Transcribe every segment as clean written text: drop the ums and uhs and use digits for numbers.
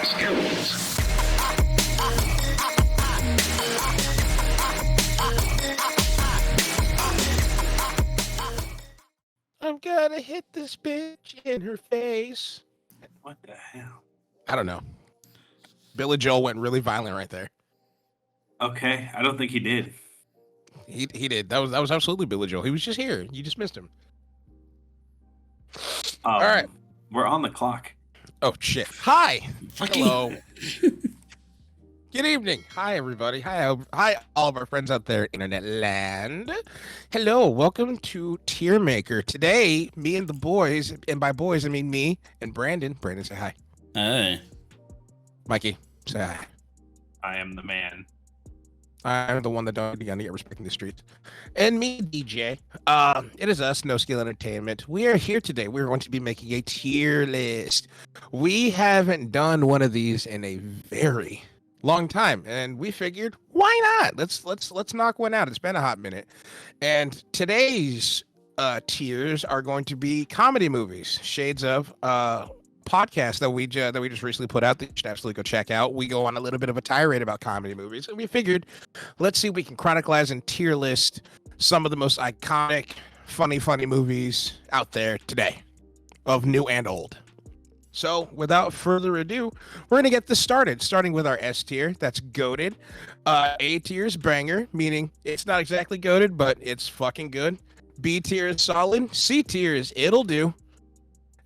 skills. I'm gonna hit this bitch in her face. What the hell? I don't know. Billy Joel went really violent right there. Okay, I don't think he did. He did. That was absolutely Billy Joel. He was just here. You just missed him. All right. We're on the clock. Oh shit. Hi. Hello. Good evening. Hi everybody. Hi all of our friends out there, internet land. Hello. Welcome to Tier Maker. Today, me and the boys, and by boys I mean me and Brandon. Brandon, say hi. Hey. Mikey, say hi. I am the man. I'm the one that don't get respect in the streets. And me, DJ. It is us, NoSkill Entertainment. We are here today. We're going to be making a tier list. We haven't done one of these in a very long time, and we figured, why not? Let's knock one out. It's been a hot minute. And today's tiers are going to be comedy movies, shades of podcast that we just recently put out that you should absolutely go check out. We go on a little bit of a tirade about comedy movies, and we figured, let's see if we can chronicleize and tier list some of the most iconic, funny movies out there today, of new and old. So, without further ado, we're gonna get this started. Starting with our S tier, that's goated. A tier is banger, meaning it's not exactly goated, but it's fucking good. B tier is solid. C tier is it'll do.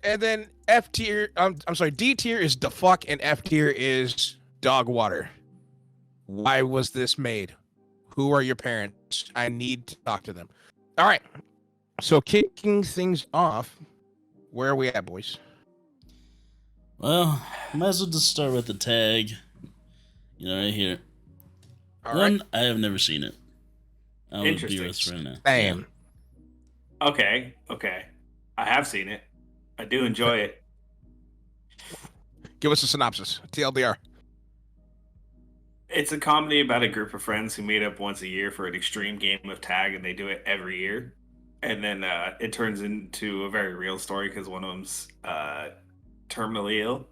And then F tier, I'm sorry, D tier is the fuck, and F tier is dog water. Why was this made? Who are your parents? I need to talk to them. All right. So kicking things off, where are we at, boys? Well, might as well just start with the tag. You know, right here. All One, right. I have never seen it. I would be Interesting. honest right now. Damn. Okay. I have seen it. I do enjoy it. Give us a synopsis. TLDR. It's a comedy about a group of friends who meet up once a year for an extreme game of tag, and they do it every year. And then it turns into a very real story because one of them's terminally ill.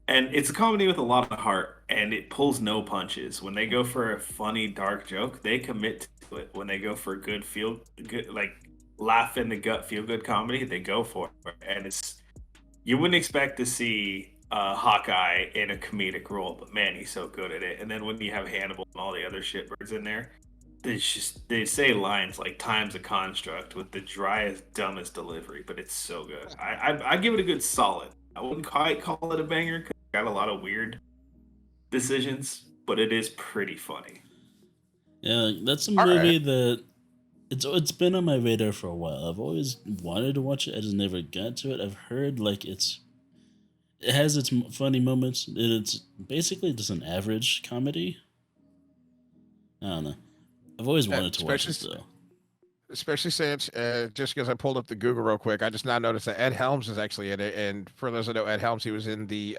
And it's a comedy with a lot of heart, and it pulls no punches. When they go for a funny, dark joke, they commit to it. When they go for a good, like laugh in the gut, feel good comedy, they go for it. And you wouldn't expect to see Hawkeye in a comedic role, but man, he's so good at it. And then when you have Hannibal and all the other shitbirds in there, they say lines like "time's a construct" with the driest, dumbest delivery, but it's so good. I'd give it a good solid. I wouldn't quite call it a banger because it got a lot of weird decisions, but it is pretty funny. Yeah, that's a movie that it's been on my radar for a while. I've always wanted to watch it. I just never got to it. I've heard like it has its funny moments. It's basically just an average comedy. I don't know. I've always wanted to watch it though. Especially since, just because I pulled up the Google real quick, I just now noticed that Ed Helms is actually in it. And for those that know Ed Helms, he was in the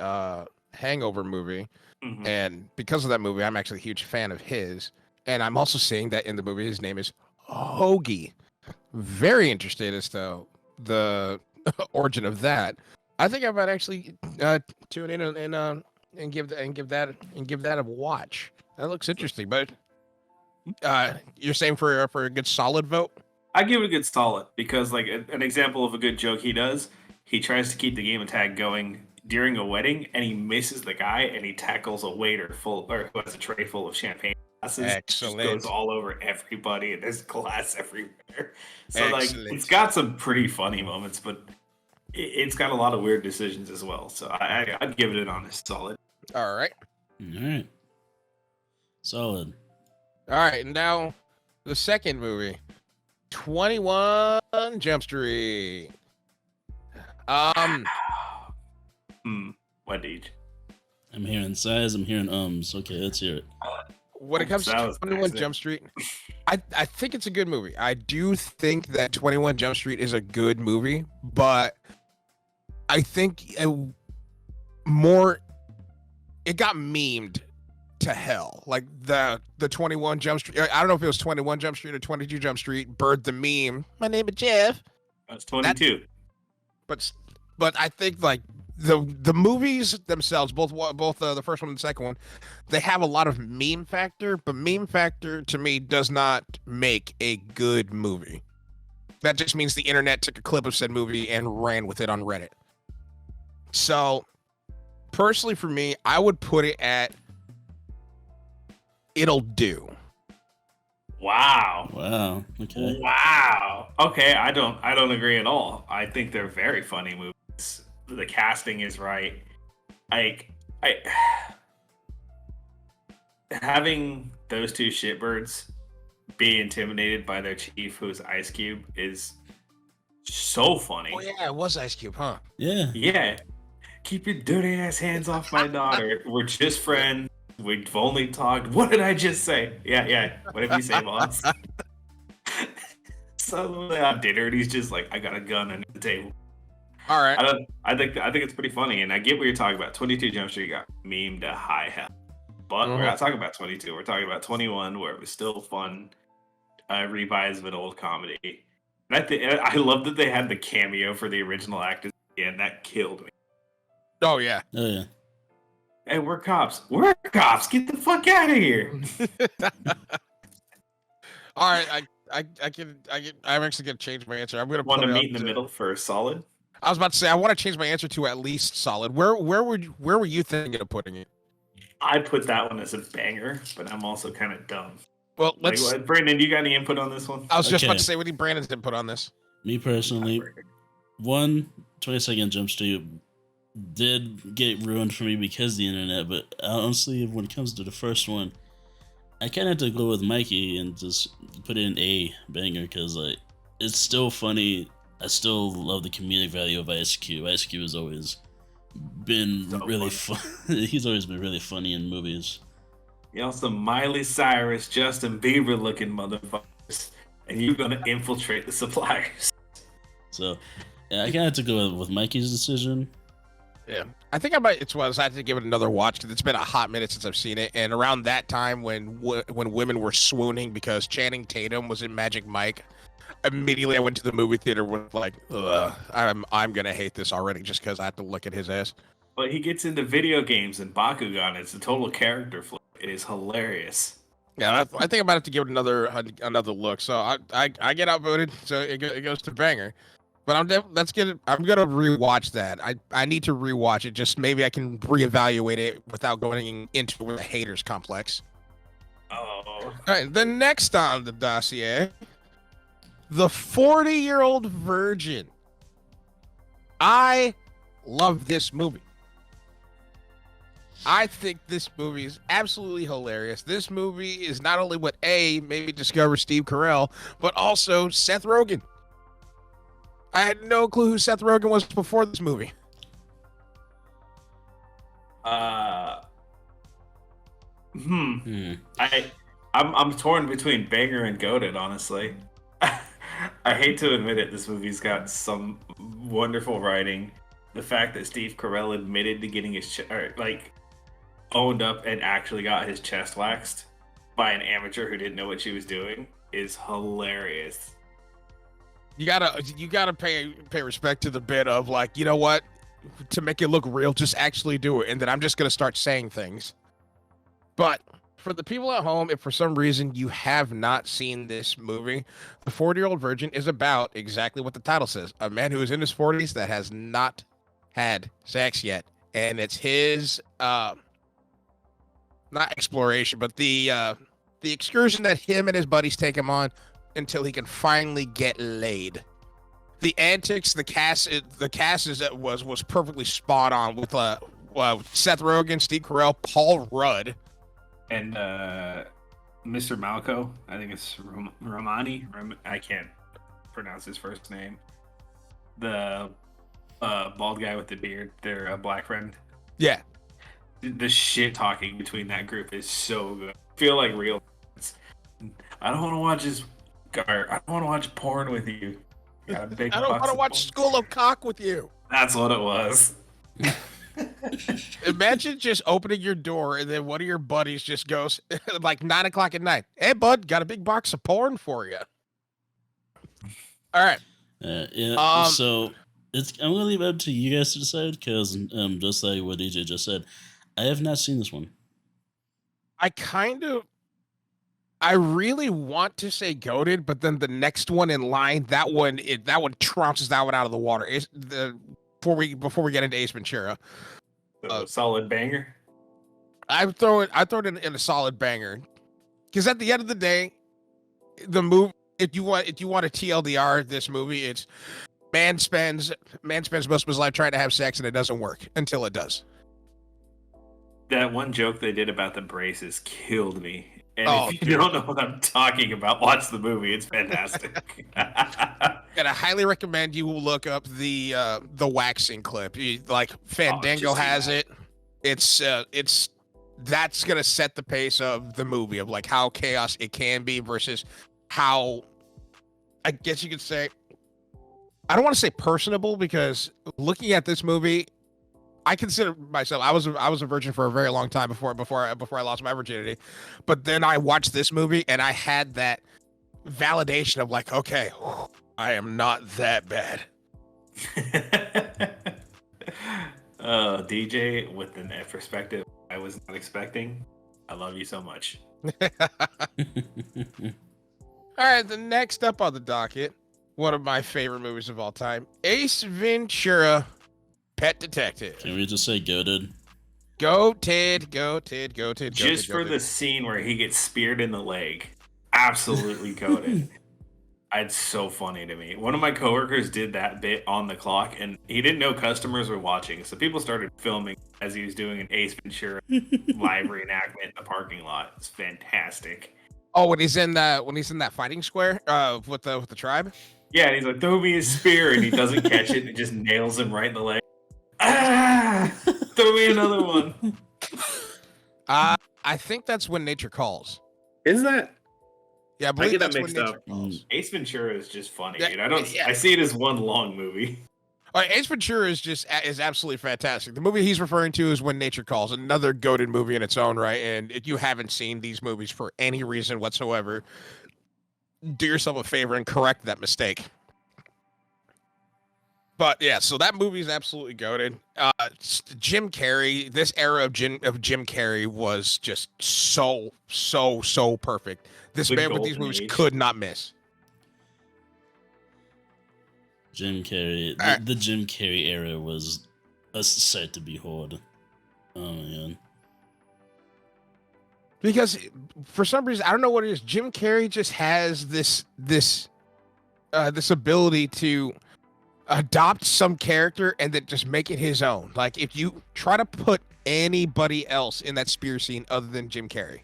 Hangover movie. Mm-hmm. And because of that movie, I'm actually a huge fan of his. And I'm also seeing that in the movie, his name is Hoagie. Very interested as to the origin of that. I think I might actually tune in and give that a watch. That looks interesting, but you're saying for a good solid vote? I give it a good solid because, like, an example of a good joke he does, he tries to keep the game of tag going during a wedding, and he misses the guy, and he tackles a waiter who has a tray full of champagne glasses. Excellent. Just goes all over everybody, and there's glass everywhere. So, Excellent. like, it's got some pretty funny moments, but it's got a lot of weird decisions as well. So I'd give it an honest solid. All right. All right. Solid. All right, and now the second movie, 21 Jump Street. What age? I'm hearing sighs. I'm hearing ums. Okay, let's hear it. When it comes to 21 Jump Street, I think it's a good movie. I do think that 21 Jump Street is a good movie, but I think it got memed to hell. Like the 21 Jump Street. I don't know if it was 21 Jump Street or 22 Jump Street. Bird the meme. My name is Jeff. That's 22. But I think like the movies themselves, both the first one and the second one, they have a lot of meme factor, but meme factor to me does not make a good movie. That just means the internet took a clip of said movie and ran with it on Reddit. So, personally for me, I would put it at it'll do. Wow. Wow. Okay. Wow. Okay, I don't agree at all. I think they're very funny movies. The casting is right. I having those two shitbirds be intimidated by their chief, who's Ice Cube, is so funny. Oh yeah, it was Ice Cube, huh? Yeah. Yeah. Keep your dirty ass hands off my daughter. We're just friends. We've only talked. What did I just say? Yeah. What did you say, boss? So on dinner, and he's just like, I got a gun under the table. All right. I think it's pretty funny, and I get what you're talking about. 22 Jump Street got memed to high hell, but we're not talking about 22. We're talking about 21, where it was still fun, revise of an old comedy. And I love that they had the cameo for the original actors again. That killed me. Oh yeah. Oh yeah. Hey, we're cops. We're cops. Get the fuck out of here. All right, I'm actually gonna change my answer. I'm gonna Want to put it meet in up the middle for a solid? I was about to say I want to change my answer to at least solid. Where were you thinking of putting it? I put that one as a banger, but I'm also kind of dumb. Well, let's. Brandon, do you got any input on this one? I was just about Okay. to say, what did Brandon's input on this? Me personally, 22nd Jump Street did get ruined for me because of the internet, but honestly, when it comes to the first one, I kind of have to go with Mikey and just put in a banger because like it's still funny. I still love the comedic value of Ice Cube. Ice Cube has always been really fun. He's always been really funny in movies. You know, some Miley Cyrus, Justin Bieber looking motherfuckers, and you're gonna infiltrate the suppliers. So, yeah, I kind of have to go with Mikey's decision. Yeah, I think I might. I had to give it another watch because it's been a hot minute since I've seen it. And around that time, when women were swooning because Channing Tatum was in Magic Mike, immediately I went to the movie theater with like, ugh, I'm gonna hate this already just because I have to look at his ass. But he gets into video games and Bakugan. It's a total character flip. It is hilarious. Yeah, I think I'm about to give it another look. So I get outvoted, so it goes to banger. But I'm gonna rewatch that. I need to rewatch it. Just maybe I can reevaluate it without going into the haters complex. Oh. All right, the next on the dossier, the 40-year-old virgin. I love this movie. I think this movie is absolutely hilarious. This movie is not only what maybe discover Steve Carell, but also Seth Rogen. I had no clue who Seth Rogen was before this movie. I'm torn between banger and goated, honestly. I hate to admit it, this movie's got some wonderful writing. The fact that Steve Carell admitted to getting his owned up and actually got his chest waxed by an amateur who didn't know what she was doing is hilarious. You gotta pay respect to the bit of like, you know what, to make it look real, just actually do it, and then I'm just gonna start saying things. But for the people at home, if for some reason you have not seen this movie, The 40-Year-Old Virgin is about exactly what the title says: a man who is in his 40s that has not had sex yet, and it's his not exploration, but the excursion that him and his buddies take him on until he can finally get laid. The antics, the cast was perfectly spot on with Seth Rogen, Steve Carell, Paul Rudd, and Mr. Malco. I think it's Romani. I can't pronounce his first name. The bald guy with the beard, their black friend. Yeah. The shit talking between that group is so good. I feel like real. I don't want to watch this. I don't want to watch porn with you. Got a big I don't want to watch School of Cock with you. That's what it was. Imagine just opening your door and then one of your buddies just goes like 9 o'clock at night. Hey, bud, got a big box of porn for you. All right. Yeah. So I'm gonna leave it up to you guys to decide because just like what DJ just said, I have not seen this one. I really want to say goated, but then the next one in line, that one trounces that one out of the water. Before we get into Ace Ventura, Solid banger. I throw it in a solid banger, because at the end of the day, the movie. If you want a TLDR, this movie, it's man spends most of his life trying to have sex and it doesn't work until it does. That one joke they did about the braces killed me. And if you dude. don't know what I'm talking about, watch the movie. It's fantastic. And I highly recommend you look up the waxing clip. Like Fandango has it. It's that's gonna set the pace of the movie of like how chaos it can be versus how, I guess you could say, I don't want to say personable, because looking at this movie, I consider myself, I was a virgin for a very long time before I lost my virginity, but then I watched this movie and I had that validation of like, okay, I am not that bad. DJ with an perspective I was not expecting. I love you so much. All right, the next up on the docket, one of my favorite movies of all time, Ace Ventura, Pet Detective. Can we just say goated? Goated. Just for the scene where he gets speared in the leg, absolutely goated. It's so funny to me. One of my coworkers did that bit on the clock, and he didn't know customers were watching, so people started filming as he was doing an Ace Ventura live reenactment in the parking lot. It's fantastic. Oh, when he's in that fighting square with the tribe? Yeah, and he's like, throw me his spear, and he doesn't catch it, and it just nails him right in the leg. Ah! Throw me another one. I think that's When Nature Calls. Is that? Yeah, I believe that's When Nature Calls. Ace Ventura is just funny, Yeah, dude. I see it as one long movie. All right, Ace Ventura is absolutely fantastic. The movie he's referring to is When Nature Calls, another goated movie in its own right. And if you haven't seen these movies for any reason whatsoever, do yourself a favor and correct that mistake. But yeah, so that movie is absolutely goated. Jim Carrey, this era of Jim Carrey was just so perfect. This man with these movies could not miss. Jim Carrey, the Jim Carrey era was a sight to behold. Oh man. Because for some reason, I don't know what it is, Jim Carrey just has this ability to adopt some character and then just make it his own. Like if you try to put anybody else in that spear scene other than Jim Carrey,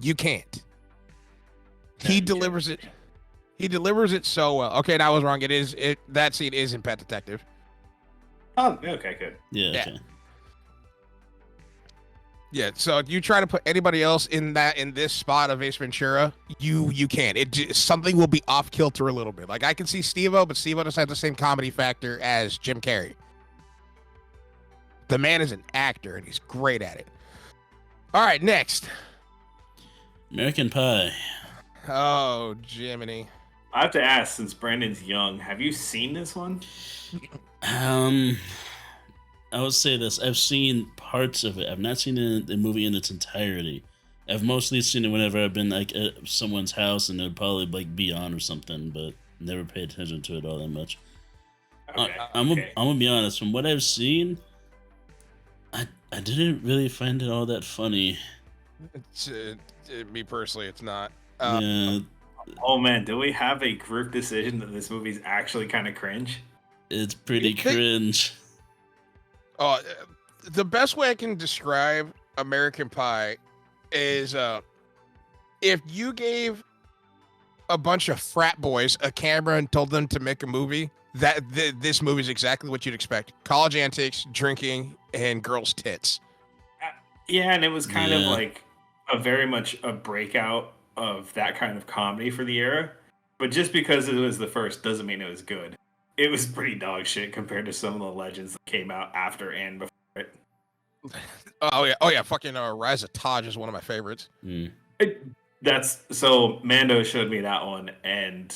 you can't. He delivers it. He delivers it so well. Okay, that was wrong. That scene is in Pet Detective. Oh, okay, good. Yeah. Okay. Yeah, so if you try to put anybody else in this spot of Ace Ventura, you can't. Something will be off kilter a little bit. Like I can see Steve-O, but Steve-O doesn't have the same comedy factor as Jim Carrey. The man is an actor and he's great at it. All right, next. American Pie. Oh, Jiminy. I have to ask, since Brandon's young, have you seen this one? I would say this. I've seen parts of it. I've not seen the movie in its entirety. I've mostly seen it whenever I've been like at someone's house and it'd probably like be on or something, but never paid attention to it all that much. Okay, I'm gonna be honest. From what I've seen, I didn't really find it all that funny. It's me personally, it's not. Yeah. Oh man, do we have a group decision that this movie's actually kind of cringe? It's pretty cringe. Oh, the best way I can describe American Pie is if you gave a bunch of frat boys a camera and told them to make a movie, this movie is exactly what you'd expect. College antics, drinking, and girls' tits. Yeah, and it was kind of like a very much a breakout of that kind of comedy for the era. But just because it was the first doesn't mean it was good. It was pretty dog shit compared to some of the legends that came out after and before it. Oh yeah, fucking Rise of Taj is one of my favorites. So Mando showed me that one, and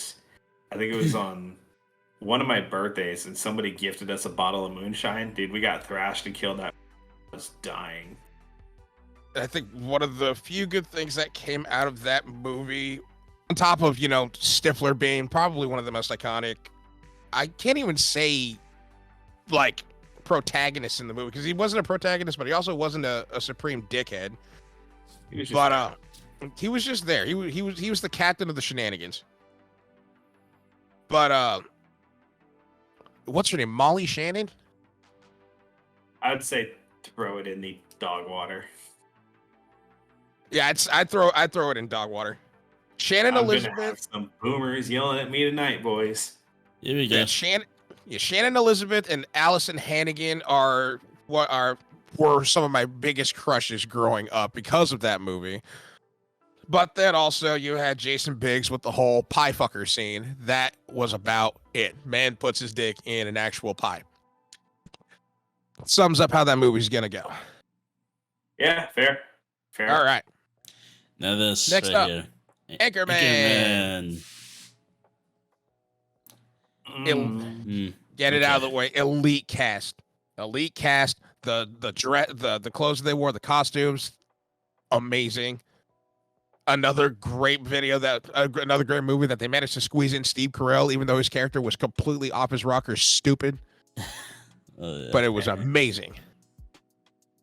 I think it was on one of my birthdays, and somebody gifted us a bottle of moonshine. Dude, we got thrashed and killed. I was dying. I think one of the few good things that came out of that movie, on top of, Stifler being probably one of the most iconic, I can't even say, like, protagonist in the movie, because he wasn't a protagonist, but he also wasn't a supreme dickhead. He was just But he was just there. He was the captain of the shenanigans. But what's her name? Molly Shannon? I'd say throw it in the dog water. Yeah, I'd throw it in dog water. Shannon I'm Elizabeth. gonna have some boomers yelling at me tonight, boys. Here we go. Yeah, Shannon Elizabeth and Allison Hannigan were some of my biggest crushes growing up because of that movie. But then also you had Jason Biggs with the whole pie fucker scene. That was about it. Man puts his dick in an actual pie. Sums up how that movie's gonna go. Yeah, fair. All right. Now this Next right up, here. Anchorman. Get it out of the way. Elite cast. The clothes they wore, the costumes, amazing. Another great another great movie that they managed to squeeze in Steve Carell, even though his character was completely off his rocker, stupid. But it was amazing.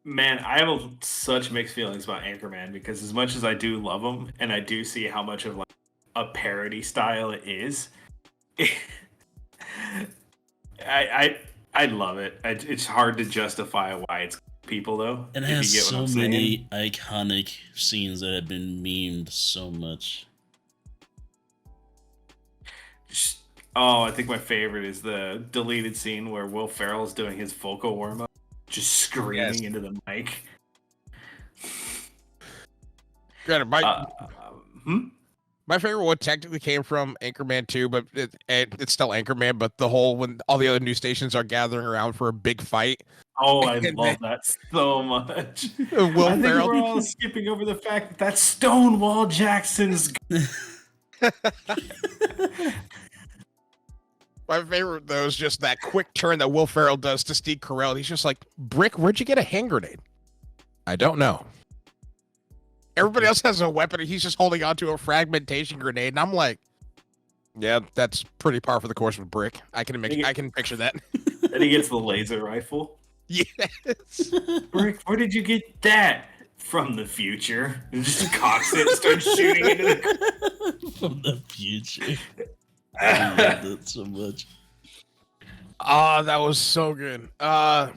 Man, I have such mixed feelings about Anchorman, because as much as I do love him, and I do see how much of like a parody style it is, I love it. It's hard to justify why it's people though. It has so many iconic scenes that have been memed so much. I think my favorite is the deleted scene where Will Ferrell's doing his vocal warm up, just screaming into the mic. Granted, my favorite one technically came from Anchorman 2, but it's still Anchorman. But the whole when all the other news stations are gathering around for a big fight. Oh, I love that so much. I think we're all skipping over the fact that that's Stonewall Jackson's. My favorite though is just that quick turn that Will Ferrell does to Steve Carell. He's just like, "Brick, where'd you get a hand grenade?" I don't know. Everybody else has a weapon, and he's just holding onto a fragmentation grenade, and I'm like, "Yeah, that's pretty par for the course with Brick. I can picture that." Then he gets the laser rifle. Yes. Brick, where did you get that? From the future. And just cocks it and starts shooting into the... From the future. I love that so much. Oh, that was so good. But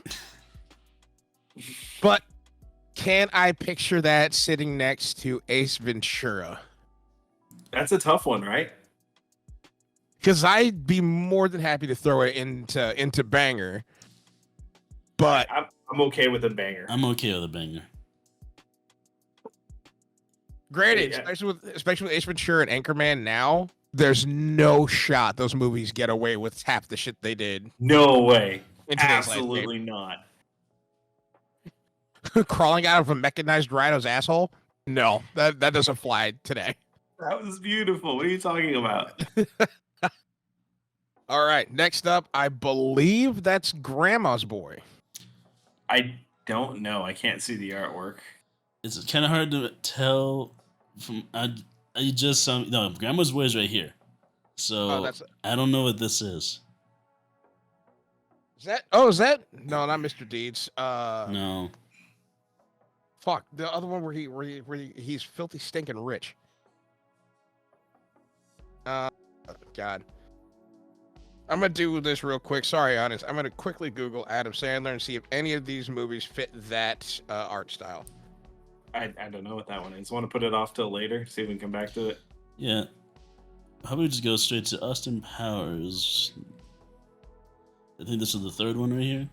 can I picture that sitting next to Ace Ventura? That's a tough one, right? Because I'd be more than happy to throw it into Banger. But I'm okay with a banger. I'm okay with a banger. Granted, especially with Ace Ventura and Anchorman now, there's no shot those movies get away with half the shit they did. No way. In today's Absolutely not. Crawling out of a mechanized rhino's asshole? No, that doesn't fly today. That was beautiful. What are you talking about? All right, next up, I believe that's Grandma's Boy. I don't know. I can't see the artwork. It's kind of hard to tell from Grandma's Boy is right here. So I don't know what this is. Is that? No, not Mr. Deeds. No. Fuck, the other one where he's filthy stinking rich. God. I'm gonna do this real quick. Sorry, honest. I'm gonna quickly Google Adam Sandler and see if any of these movies fit that art style. I don't know what that one is. Want to put it off till later? See if we can come back to it. Yeah. How about we just go straight to Austin Powers? I think this is the third one right here.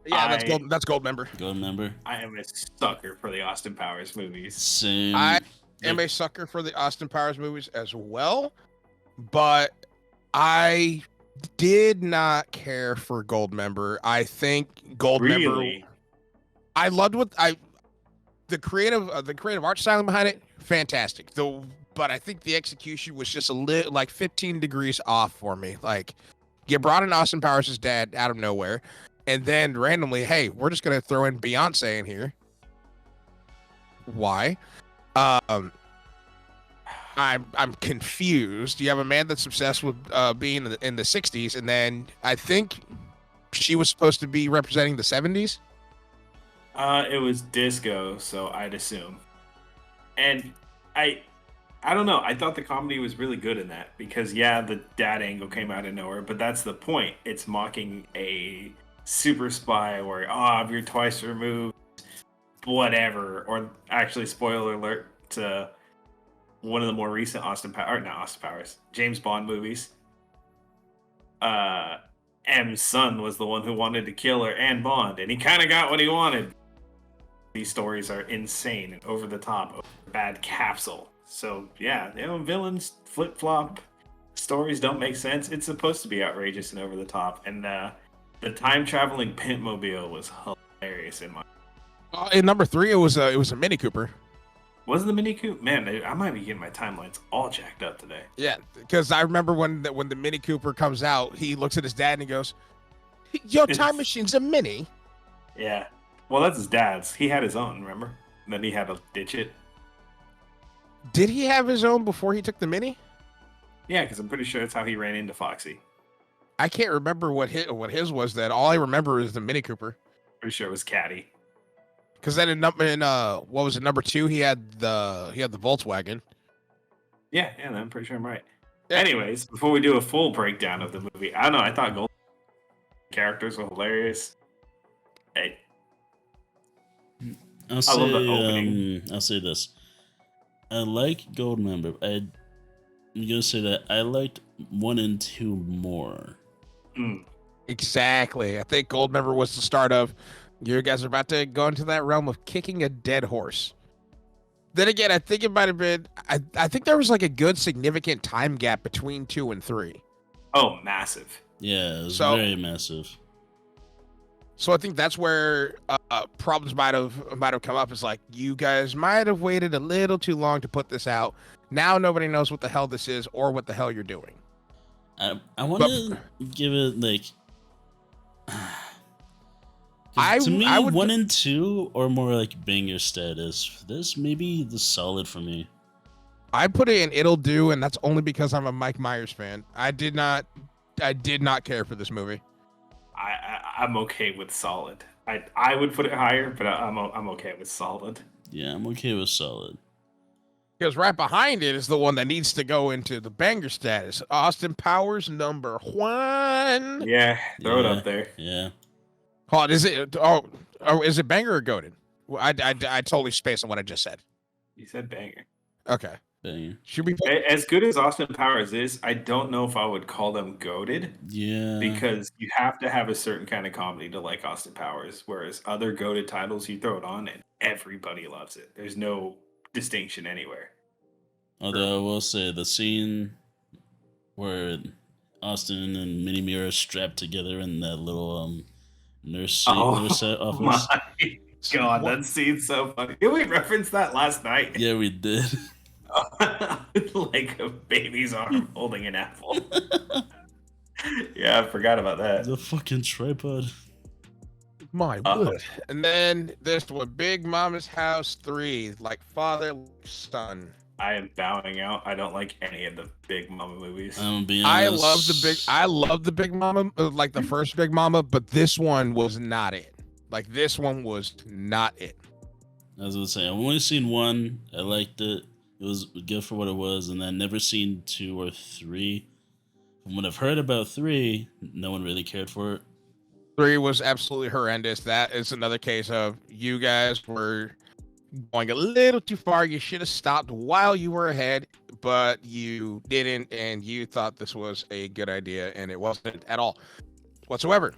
Yeah, that's Goldmember. Goldmember. I am a sucker for the Austin Powers movies. Same. I am a sucker for the Austin Powers movies as well, but I did not care for Goldmember. I think Goldmember. Really? I loved the creative art style behind it. Fantastic. The but I think the execution was just a little like 15 degrees off for me. Like, you brought in Austin Powers' dad out of nowhere, and then randomly, hey, we're just gonna throw in Beyonce in here. Why? Um, I'm confused. You have a man that's obsessed with being in the 60s, and then I think she was supposed to be representing the 70s. It was disco, so I'd assume. And I don't know. I thought the comedy was really good in that because yeah, the dad angle came out of nowhere, but that's the point. It's mocking a super spy where if you're twice removed, whatever. Or actually, spoiler alert to one of the more recent James Bond movies. M's son was the one who wanted to kill her and Bond, and he kind of got what he wanted. These stories are insane and over the top, bad capsule. So yeah, villains flip flop, stories don't make sense. It's supposed to be outrageous and over the top, and the time traveling pimp mobile was hilarious in my. In number 3, it was a Mini Cooper. Was the Mini Cooper? Man, I might be getting my timelines all jacked up today. Yeah, because I remember when the Mini Cooper comes out, he looks at his dad and he goes, "Your time machine's a Mini." Yeah. Well, that's his dad's. He had his own, remember? And then he had to ditch it. Did he have his own before he took the Mini? Yeah, because I'm pretty sure that's how he ran into Foxy. I can't remember what his was then. All I remember is the Mini Cooper. Pretty sure it was Caddy. Because then in what was it, number 2? He had the Volkswagen. Yeah, I'm pretty sure I'm right. Yeah. Anyways, before we do a full breakdown of the movie, I don't know. I thought Gold characters were hilarious. Hey. I'll say this. I like Goldmember. I'm gonna say that I liked 1 and 2 more. Exactly. I think Goldmember was the start of you guys are about to go into that realm of kicking a dead horse. Then again, I think it might have been. I think there was like a good significant time gap between 2 and 3. Oh, massive. Yeah, it was very massive. So I think that's where problems might have come up. Is like you guys might have waited a little too long to put this out. Now nobody knows what the hell this is or what the hell you're doing. I want to give it like. To me, 1 and 2 or more like banger status. This may be the solid for me. I put it in it'll do, and that's only because I'm a Mike Myers fan. I did not care for this movie. I'm okay with solid. I would put it higher, but I'm okay with solid. Yeah, I'm okay with solid. Because right behind it is the one that needs to go into the banger status. Austin Powers number 1. Yeah, throw it up there. Yeah. Hold on, is it? Oh, is it banger or goated? Well, I totally spaced on what I just said. You said banger. Okay. Banger. Should we? As good as Austin Powers is, I don't know if I would call them goated. Yeah. Because you have to have a certain kind of comedy to like Austin Powers, whereas other goated titles, you throw it on and everybody loves it. There's no distinction anywhere. Although I will say the scene where Austin and Minnie Mira are strapped together in that little nurse office. My God, that scene's so funny. Did we reference that last night? Yeah, we did. Like a baby's arm holding an apple. Yeah, I forgot about that. The fucking tripod. My word. And then this one, Big Mama's House 3, like father, son. I am bowing out. I don't like any of the Big Mama movies. I love the Big Mama, like the first Big Mama, but this one was not it. Like this one was not it. I was gonna say I've only seen 1. I liked it. It was good for what it was, and then never seen 2 or 3. From what I've heard about 3, no one really cared for it. 3 was absolutely horrendous. That is another case of you guys were going a little too far. You should have stopped while you were ahead, but you didn't, and you thought this was a good idea, and it wasn't at all whatsoever.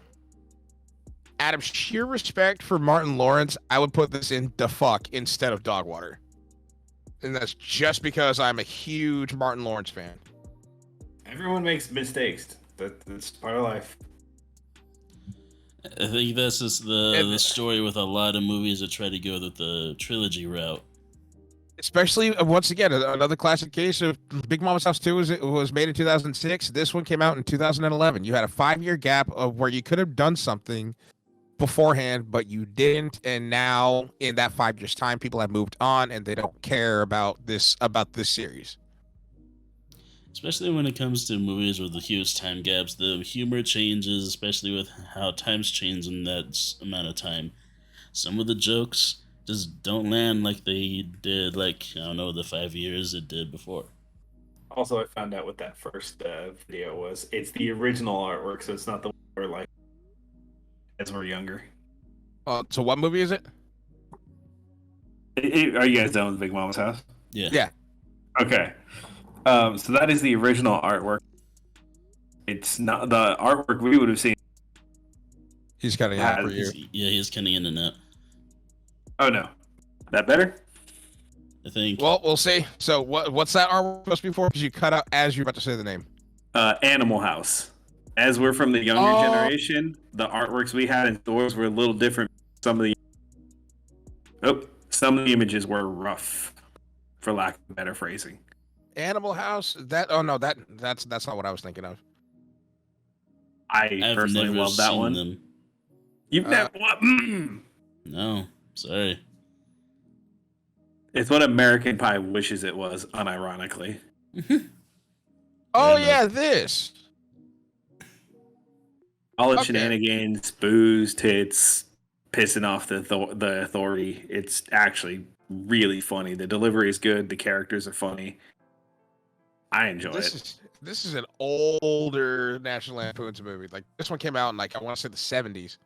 Out of sheer respect for Martin Lawrence, I would put this in the fuck instead of Dogwater. And that's just because I'm a huge Martin Lawrence fan. Everyone makes mistakes. That's part of life. I think this is the story with a lot of movies that try to go the trilogy route. Especially once again, another classic case of Big Mama's House 2 was made in 2006. This one came out in 2011. You had a 5-year gap of where you could have done something beforehand, but you didn't. And now in that 5 years time, people have moved on and they don't care about this series. Especially when it comes to movies with the huge time gaps, the humor changes, especially with how times change in that amount of time. Some of the jokes just don't land like they did, like, I don't know, the 5 years it did before. Also, I found out what that first video was. It's the original artwork, so it's not the one where, like, as we're younger. So what movie is it? Are you guys done with Big Mama's House? Yeah. Okay. So that is the original artwork. It's not the artwork we would have seen. He's cutting out for you. He's cutting in and out. Oh no, that better? I think. Well, we'll see. So what's that artwork supposed to be for? Because you cut out as you're about to say the name. Animal House. As we're from the younger generation, the artworks we had in stores were a little different. Some of the images were rough, for lack of better phrasing. Animal House. That's not what I was thinking of. I've personally never love that seen one. them. You've never what? No, sorry. It's what American Pie wishes it was, unironically. Oh Yeah, yeah, this. All the Okay. shenanigans, booze, tits, pissing off the authority. It's actually really funny. The delivery is good. The characters are funny. I enjoy it. This is an older National Lampoon's movie. Like this one came out in like I want to say the 70s.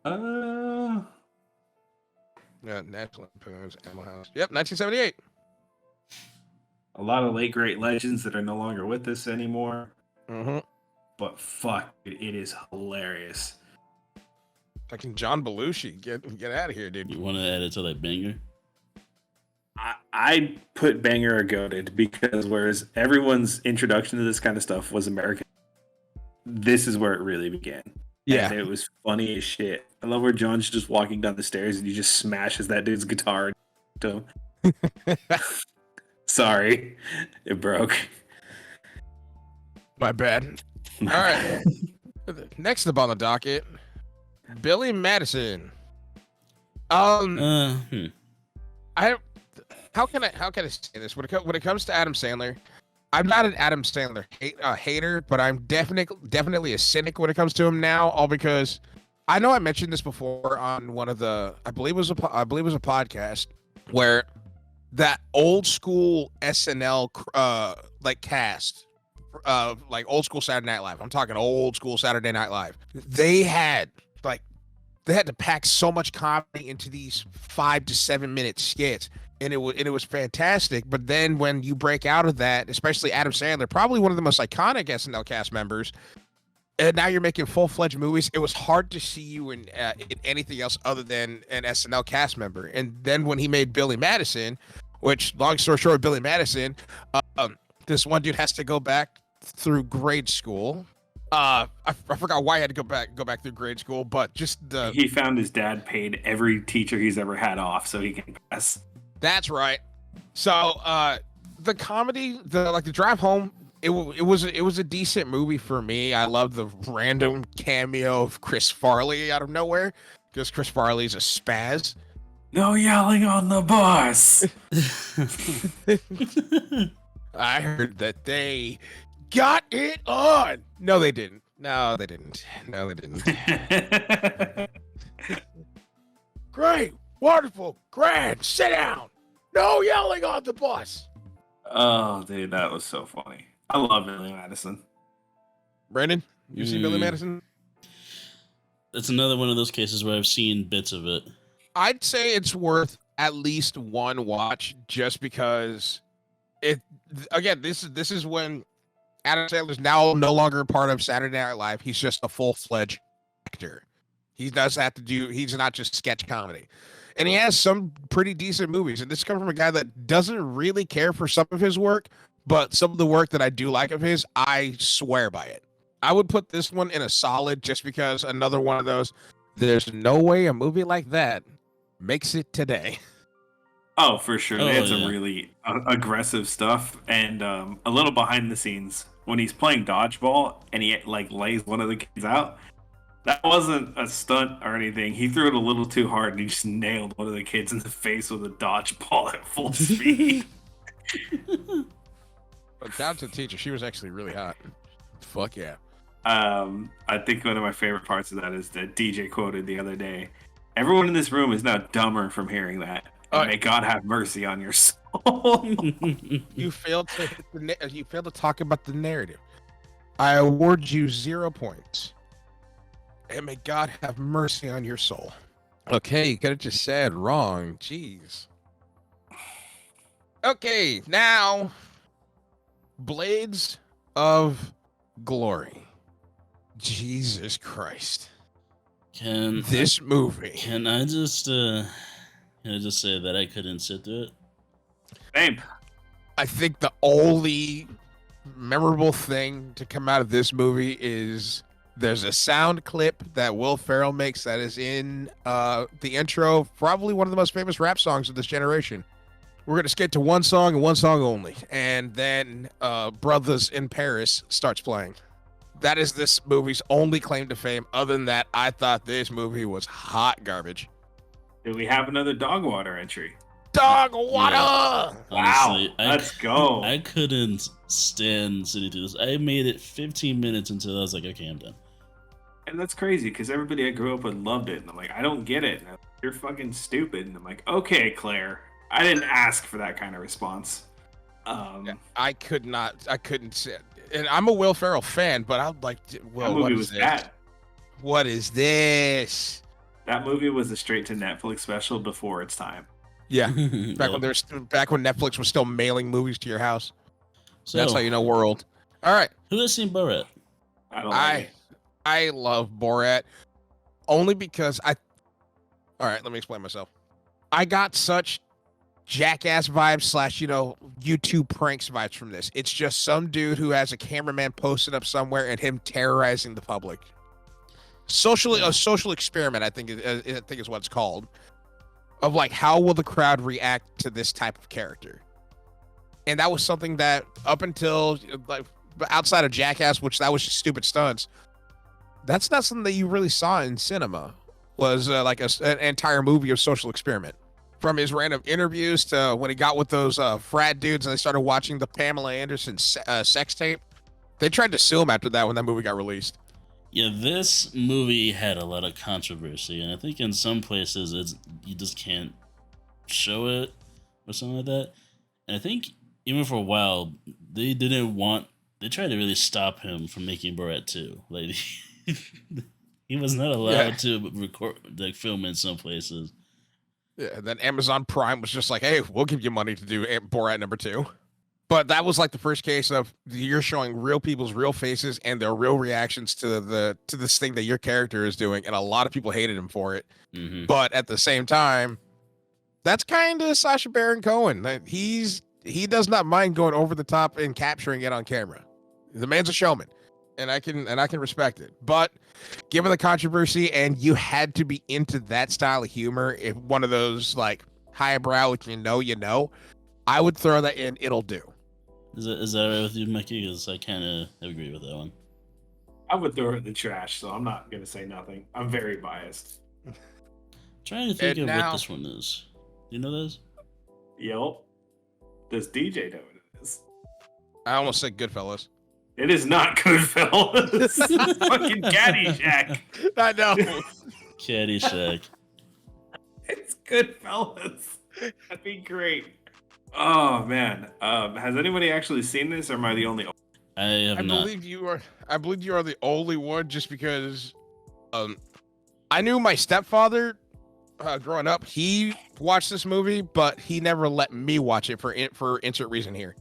Yeah, National Lampoon's Animal House. Yep, 1978. A lot of late great legends that are no longer with us anymore. Mm-hmm. But fuck, it is hilarious. Fucking John Belushi, get out of here, dude. You want to add it to that banger? I put banger or goated because whereas everyone's introduction to this kind of stuff was American, this is where it really began. Yeah, And it was funny as shit. I love where John's just walking down the stairs and he just smashes that dude's guitar to him. Sorry, it broke. my bad. All right. Next up on the docket, Billy Madison. How can I say this? When it comes to Adam Sandler, I'm not an Adam Sandler hater, but I'm definitely a cynic when it comes to him now. All because I know I mentioned this before on one of the I believe it was a podcast where that old school SNL like cast. Like old school Saturday Night Live. I'm talking old school Saturday Night Live. They had to pack so much comedy into these 5 to 7 minute skits, and it was fantastic. But then when you break out of that, especially Adam Sandler, probably one of the most iconic SNL cast members, and now you're making full-fledged movies, it was hard to see you in anything else other than an SNL cast member. And then when he made Billy Madison, which long story short, Billy Madison, this one dude has to go back through grade school. I forgot why he had to go back through grade school, but just he found his dad paid every teacher he's ever had off so he can pass. That's right. So the comedy, the drive home, it was a decent movie for me. I love the random cameo of Chris Farley out of nowhere because Chris Farley's a spaz. No yelling on the bus. I heard that they got it on. No, they didn't. Great, wonderful, grand. Sit down. No yelling on the bus. Oh, dude, that was so funny. I love Billy Madison. Brandon, you see Billy Madison? That's another one of those cases where I've seen bits of it. I'd say it's worth at least one watch just because this is when Adam Sandler's now no longer a part of Saturday Night Live. He's just a full-fledged actor. He's not just sketch comedy. And he has some pretty decent movies. And this comes from a guy that doesn't really care for some of his work, but some of the work that I do like of his, I swear by it. I would put this one in a solid just because another one of those, there's no way a movie like that makes it today. Oh, for sure. They Oh had some yeah. really aggressive stuff, and a little behind the scenes when he's playing dodgeball and he like lays one of the kids out. That wasn't a stunt or anything. He threw it a little too hard and he just nailed one of the kids in the face with a dodgeball at full speed. But down to the teacher, she was actually really hot. Fuck yeah. I think one of my favorite parts of that is that DJ quoted the other day. Everyone in this room is now dumber from hearing that. And may God have mercy on your soul. You failed to you failed to talk about the narrative. I award you 0 points. And may God have mercy on your soul. Okay, you could have just said wrong. Jeez. Okay, now Blades of Glory. Jesus Christ. This movie. Can I just say that I couldn't sit through it? Same. I think the only memorable thing to come out of this movie is there's a sound clip that Will Ferrell makes that is in the intro, probably one of the most famous rap songs of this generation. We're going to skip to one song and one song only. And then Brothers in Paris starts playing. That is this movie's only claim to fame. Other than that, I thought this movie was hot garbage. Do we have another dog water entry? Dog water! Yeah. Honestly, Wow, let's go. I couldn't stand sitting through this. I made it 15 minutes until I was like, okay, I'm done. And that's crazy because everybody I grew up with loved it. And I'm like, I don't get it. And you're fucking stupid. And I'm like, okay, Claire. I didn't ask for that kind of response. I couldn't sit. And I'm a Will Ferrell fan, but I'm like, well, that movie was bad. What is this? That movie was a straight to Netflix special before its time. Yeah, back when Netflix was still mailing movies to your house. So that's how you know we're old. All right. Who has seen Borat? I love Borat only because all right, let me explain myself. I got such Jackass vibes / YouTube pranks vibes from this. It's just some dude who has a cameraman posted up somewhere and him terrorizing the public. A social experiment, I think is what it's called. Of like, how will the crowd react to this type of character? And that was something that up until like outside of Jackass, which that was just stupid stunts. That's not something that you really saw in cinema. Was like an entire movie of social experiment. From his random interviews to when he got with those frat dudes and they started watching the Pamela Anderson sex tape. They tried to sue him after that when that movie got released. Yeah, this movie had a lot of controversy, and I think in some places you just can't show it or something like that. And I think even for a while they tried to really stop him from making Borat 2. Like he was not allowed to record, like, film in some places. Yeah, and then Amazon Prime was just like, hey, we'll give you money to do Borat number 2. But that was like the first case of you're showing real people's real faces and their real reactions to this thing that your character is doing, and a lot of people hated him for it. Mm-hmm. But at the same time, that's kind of Sacha Baron Cohen. He does not mind going over the top and capturing it on camera. The man's a showman, and I can respect it. But given the controversy, and you had to be into that style of humor, if one of those like highbrow, if you know, I would throw that in. It'll do. Is that right with you, Mickey? Because I kind of agree with that one. I would throw it in the trash, so I'm not going to say nothing. I'm very biased. Trying to think of what this one is. Do you know this? Yep. Does DJ know what it is? I almost said Goodfellas. It is not Goodfellas. It's fucking Caddyshack. I know. Caddyshack. It's Goodfellas. That'd be great. Oh man, has anybody actually seen this, or am I the only? I have not. I believe you are the only one, just because I knew my stepfather growing up. He watched this movie, but he never let me watch it for insert reason here.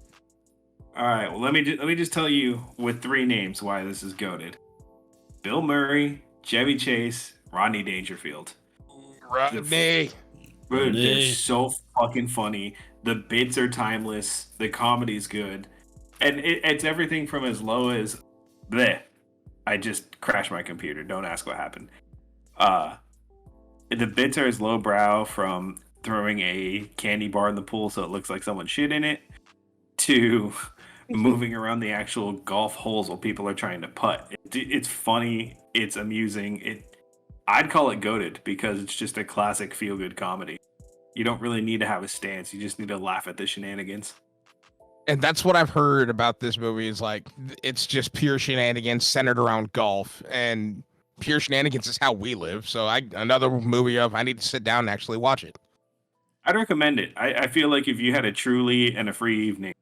All right, well let me just tell you with 3 names why this is goated: Bill Murray, Chevy Chase, Rodney Dangerfield. Rodney. Dude, they're so fucking funny. The bits are timeless. The comedy's good. And it's everything from as low as bleh. I just crashed my computer. Don't ask what happened. The bits are as lowbrow from throwing a candy bar in the pool so it looks like someone shit in it, to moving around the actual golf holes while people are trying to putt. It's funny. It's amusing. I'd call it goated because it's just a classic feel-good comedy. You don't really need to have a stance. You just need to laugh at the shenanigans. And that's what I've heard about this movie is like, it's just pure shenanigans centered around golf, and pure shenanigans is how we live. So another movie I need to sit down and actually watch it. I'd recommend it. I feel like if you had a truly and a free evening,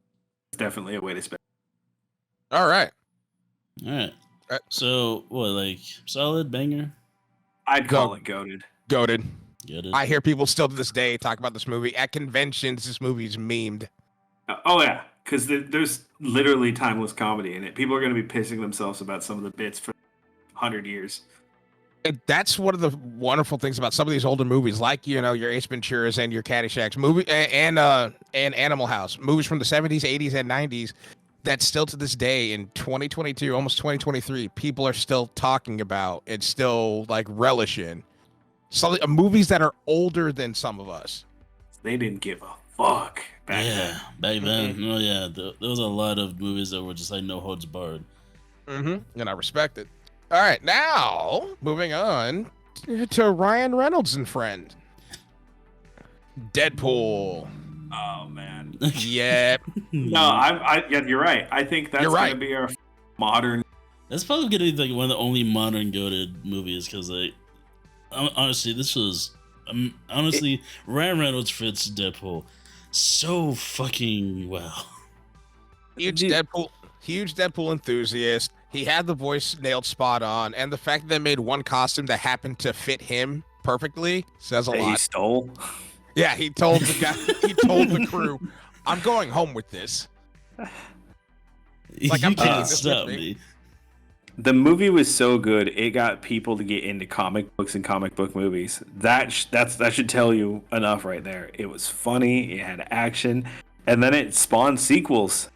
it's definitely a way to spend. All right. So what, like solid banger? I'd call it goated. Goated. Goated. I hear people still to this day talk about this movie at conventions. This movie's memed. Oh yeah, because there's literally timeless comedy in it. People are going to be pissing themselves about some of the bits for 100 years. And that's one of the wonderful things about some of these older movies, like, you know, your Ace Venturas and your Caddyshack's movie, and Animal House, movies from the 70s, 80s, and 90s that still to this day in 2022, almost 2023, people are still talking about and still like relish in. So movies that are older than some of us. They didn't give a fuck back then. Back then. Oh yeah, there was a lot of movies that were just like no holds barred. And I respect it. All right, now moving on to Ryan Reynolds and friend. Deadpool. Oh man. Yep. No, yeah, you're right. I think that's gonna be our modern. That's probably gonna be like one of the only modern goated movies because like honestly, this was Ryan Reynolds fits Deadpool so fucking well. Huge Deadpool enthusiast. He had the voice nailed spot on, and the fact that they made one costume that happened to fit him perfectly says a lot. He stole. Yeah, he told the guy. He told the crew, "I'm going home with this." Like, I'm taking this with me. The movie was so good, it got people to get into comic books and comic book movies. That should tell you enough right there. It was funny, it had action, and then it spawned sequels,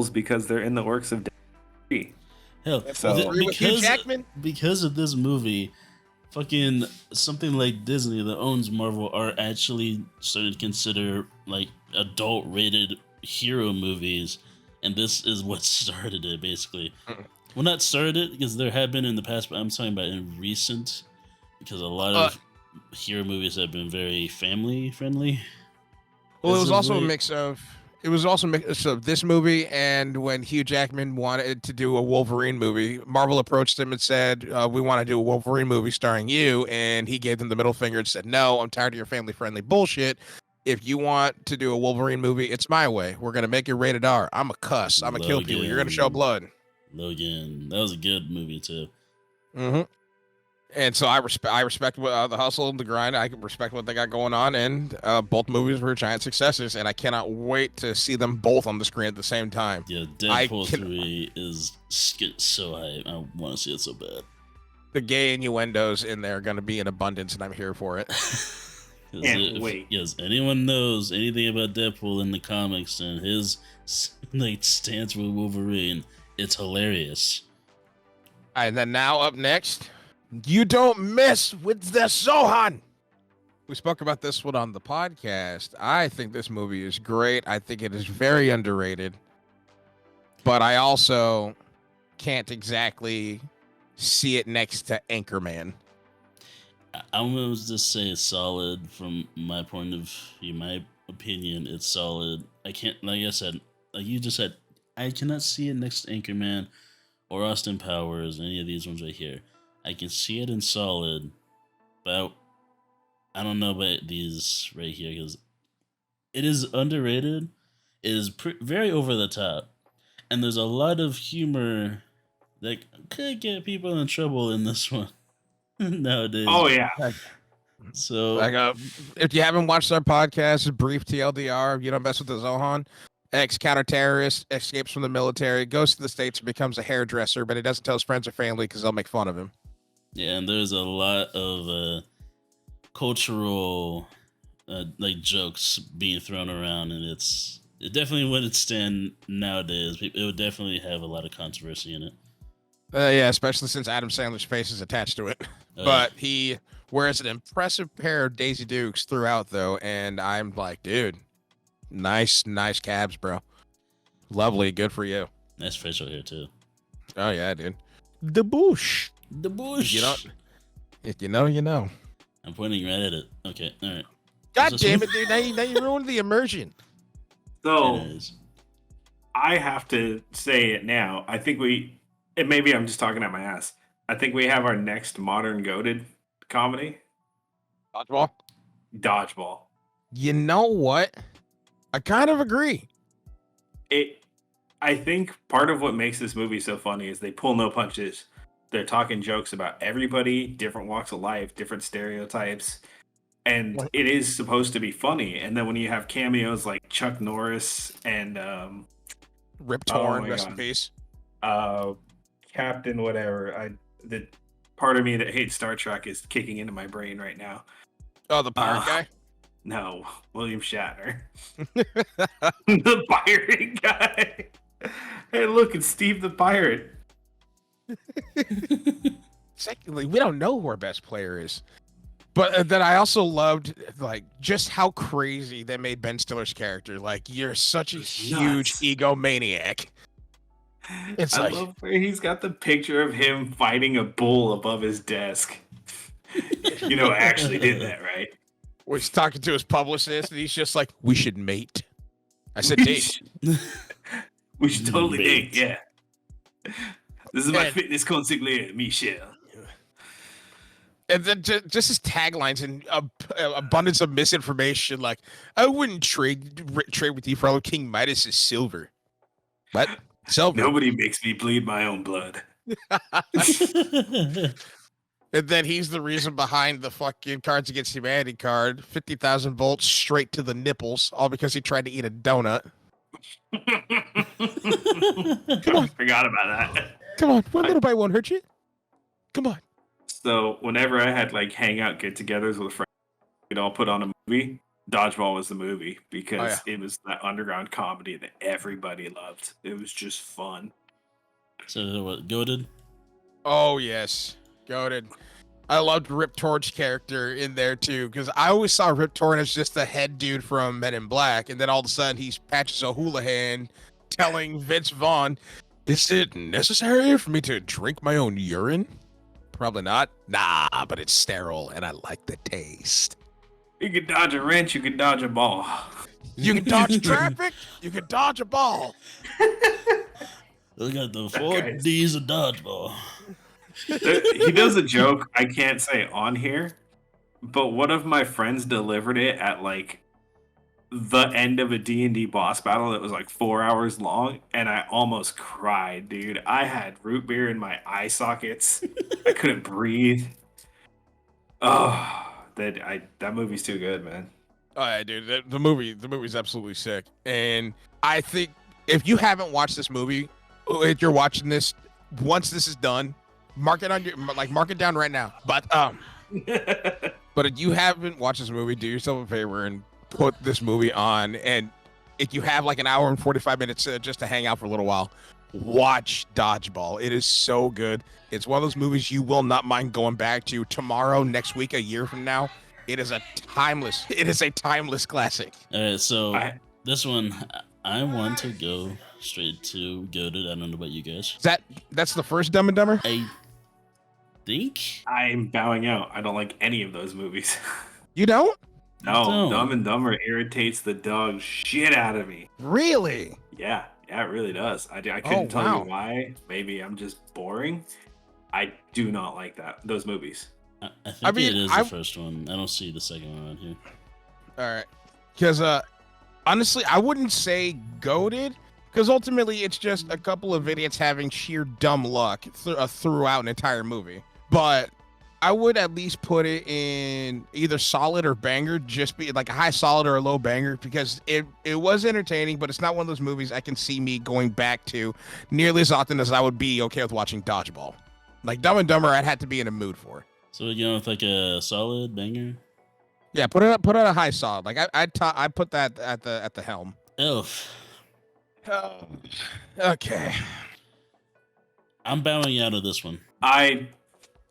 because they're in the works of D3. Hell, because of this movie, fucking something like Disney that owns Marvel are actually starting to consider like adult-rated hero movies. And this is what started it, basically. Well, not started it, because there have been in the past, but I'm talking about in recent, because a lot of hero movies have been very family-friendly. Well, it was also a mix of this movie and when Hugh Jackman wanted to do a Wolverine movie. Marvel approached him and said, we want to do a Wolverine movie starring you, and he gave them the middle finger and said, no, I'm tired of your family-friendly bullshit. If you want to do a Wolverine movie, it's my way. We're going to make it rated R. I'm a cuss. I'm a kill people. You're going to show blood. Logan. That was a good movie, too. And so I respect the hustle and the grind. I can respect what they got going on. And both movies were giant successes. And I cannot wait to see them both on the screen at the same time. Yeah, Deadpool 3 is so hype. I want to see it so bad. The gay innuendos in there are going to be in abundance, and I'm here for it. Yes, anyone knows anything about Deadpool in the comics and his like stance with Wolverine, it's hilarious. And then now up next, You Don't Mess with the Zohan. We spoke about this one on the podcast. I think this movie is great. I think it is very underrated. But I also can't exactly see it next to Anchorman. I'm going to just say it's solid from my point of view. My opinion, it's solid. I can't, like I said, like you just said, I cannot see it next to Anchorman or Austin Powers, any of these ones right here. I can see it in solid, but I don't know about these right here because it is underrated. It is very over the top, and there's a lot of humor that could get people in trouble in this one. Nowadays. Oh yeah. So if you haven't watched our podcast, brief TLDR, You Don't Mess with the Zohan. Ex-counter-terrorist escapes from the military, goes to the States and becomes a hairdresser, but he doesn't tell his friends or family because they'll make fun of him. Yeah, and there's a lot of cultural like jokes being thrown around, and it definitely wouldn't stand nowadays. It would definitely have a lot of controversy in it. Yeah, especially since Adam Sandler's face is attached to it. But he Whereas an impressive pair of Daisy Dukes throughout, though, and I'm like, dude, nice cabs, bro. Lovely, good for you. Nice facial hair too. Oh yeah, dude. The bush. The bush. If you know, you know. I'm pointing right at it. Okay, all right. God damn it, dude! Now you ruined the immersion. So I have to say it now. I think and maybe I'm just talking out my ass. I think we have our next modern goated comedy. Dodgeball. You know what? I kind of agree. I think part of what makes this movie so funny is they pull no punches. They're talking jokes about everybody, different walks of life, different stereotypes. And it is supposed to be funny. And then when you have cameos like Chuck Norris and Rip Torn, rest in peace. Captain whatever. The part of me that hates Star Trek is kicking into my brain right now. Oh, the pirate guy? No, William Shatner. The pirate guy. Hey, look, it's Steve the Pirate. Secondly, we don't know who our best player is. But then I also loved, like, just how crazy they made Ben Stiller's character. Like, you're such a huge egomaniac. I love where he's got the picture of him fighting a bull above his desk. You know, actually did that, right? Where he's talking to his publicist, and he's just like, we should mate. I said date. We should totally date, yeah. This is my fitness consigliere, Michelle. And then just his taglines and abundance of misinformation, like, I wouldn't trade with you for King Midas's silver. What? Silver? Nobody makes me bleed my own blood. And then he's the reason behind the fucking Cards Against Humanity card. 50,000 volts straight to the nipples, all because he tried to eat a donut. Come on. Forgot about that. Come on. One little bite won't hurt you. Come on. So whenever I had like hangout get-togethers with friends, we'd all put on a movie. Dodgeball was the movie because it was that underground comedy that everybody loved. It was just fun. So what, goated? Oh, yes. Goated. I loved Rip Torn's character in there too, because I always saw Rip Torn as just the head dude from Men in Black, and then all of a sudden he's Patches O'Houlihan telling Vince Vaughn, is it necessary for me to drink my own urine? Probably not. Nah, but it's sterile and I like the taste. You can dodge a wrench, you can dodge a ball. You can dodge traffic, you can dodge a ball. Look at the 4 D's of dodgeball. He does a joke I can't say on here, but one of my friends delivered it at like the end of a D&D boss battle that was like 4 hours long, and I almost cried, dude. I had root beer in my eye sockets. I couldn't breathe. Oh, that movie's too good, man. Oh yeah, dude. The movie's absolutely sick. And I think if you haven't watched this movie, if you're watching this, once this is done, mark it down right now. But if you haven't watched this movie, do yourself a favor and put this movie on. And if you have like an hour and 45 minutes just to hang out for a little while, watch Dodgeball. It is so good. It's one of those movies you will not mind going back to tomorrow, next week, a year from now. It is a timeless classic. All right, so this one, I want to go straight to goated. I don't know about you guys. That's the first Dumb and Dumber? I think I'm bowing out. I don't like any of those movies. You don't? No, Dumb and Dumber irritates the dog shit out of me. Really? Yeah, it really does. I couldn't tell you why. Maybe I'm just boring. I do not like those movies. I think it is the first one. I don't see the second one on here. All right. Because honestly, I wouldn't say goated, because ultimately it's just a couple of idiots having sheer dumb luck throughout an entire movie. But I would at least put it in either solid or banger, just be like a high solid or a low banger, because it was entertaining, but it's not one of those movies I can see me going back to nearly as often as I would be okay with watching Dodgeball. Like Dumb and Dumber, I'd have to be in a mood for. So with like a solid banger. Yeah, put it a high solid. Like I put that at the helm. Elf. Okay. I'm bowing out of this one. I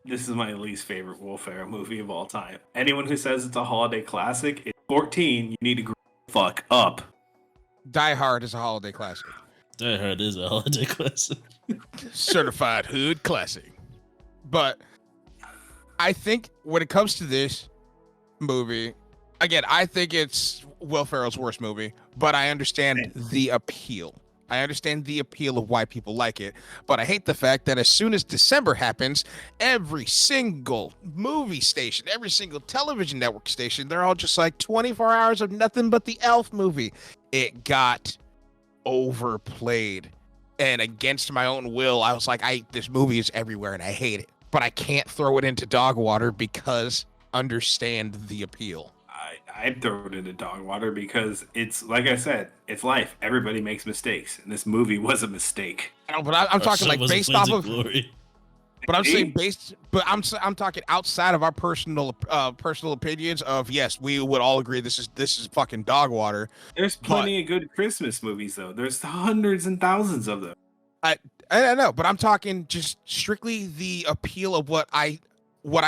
This is my least favorite Will Ferrell movie of all time. Anyone who says it's a holiday classic, it's 14. You need to grow the fuck up. Die Hard is a holiday classic. Die Hard is a holiday classic. Certified hood classic. But I think when it comes to this movie, again, I think it's Will Ferrell's worst movie, but I understand the appeal. I understand the appeal of why people like it, but I hate the fact that as soon as December happens, every single movie station, every single television network station, they're all just like 24 hours of nothing but the Elf movie. It got overplayed. And against my own will, I was like, this movie is everywhere and I hate it. But I can't throw it into dog water because understand the appeal. I'd throw it into dog water because it's, like I said, it's life. Everybody makes mistakes, and this movie was a mistake. No, but I'm talking like based off of glory. But I'm saying I'm talking outside of our personal opinions of, yes, we would all agree this is fucking dog water. There's plenty of good Christmas movies though. There's hundreds and thousands of them. I know, but I'm talking just strictly the appeal of what I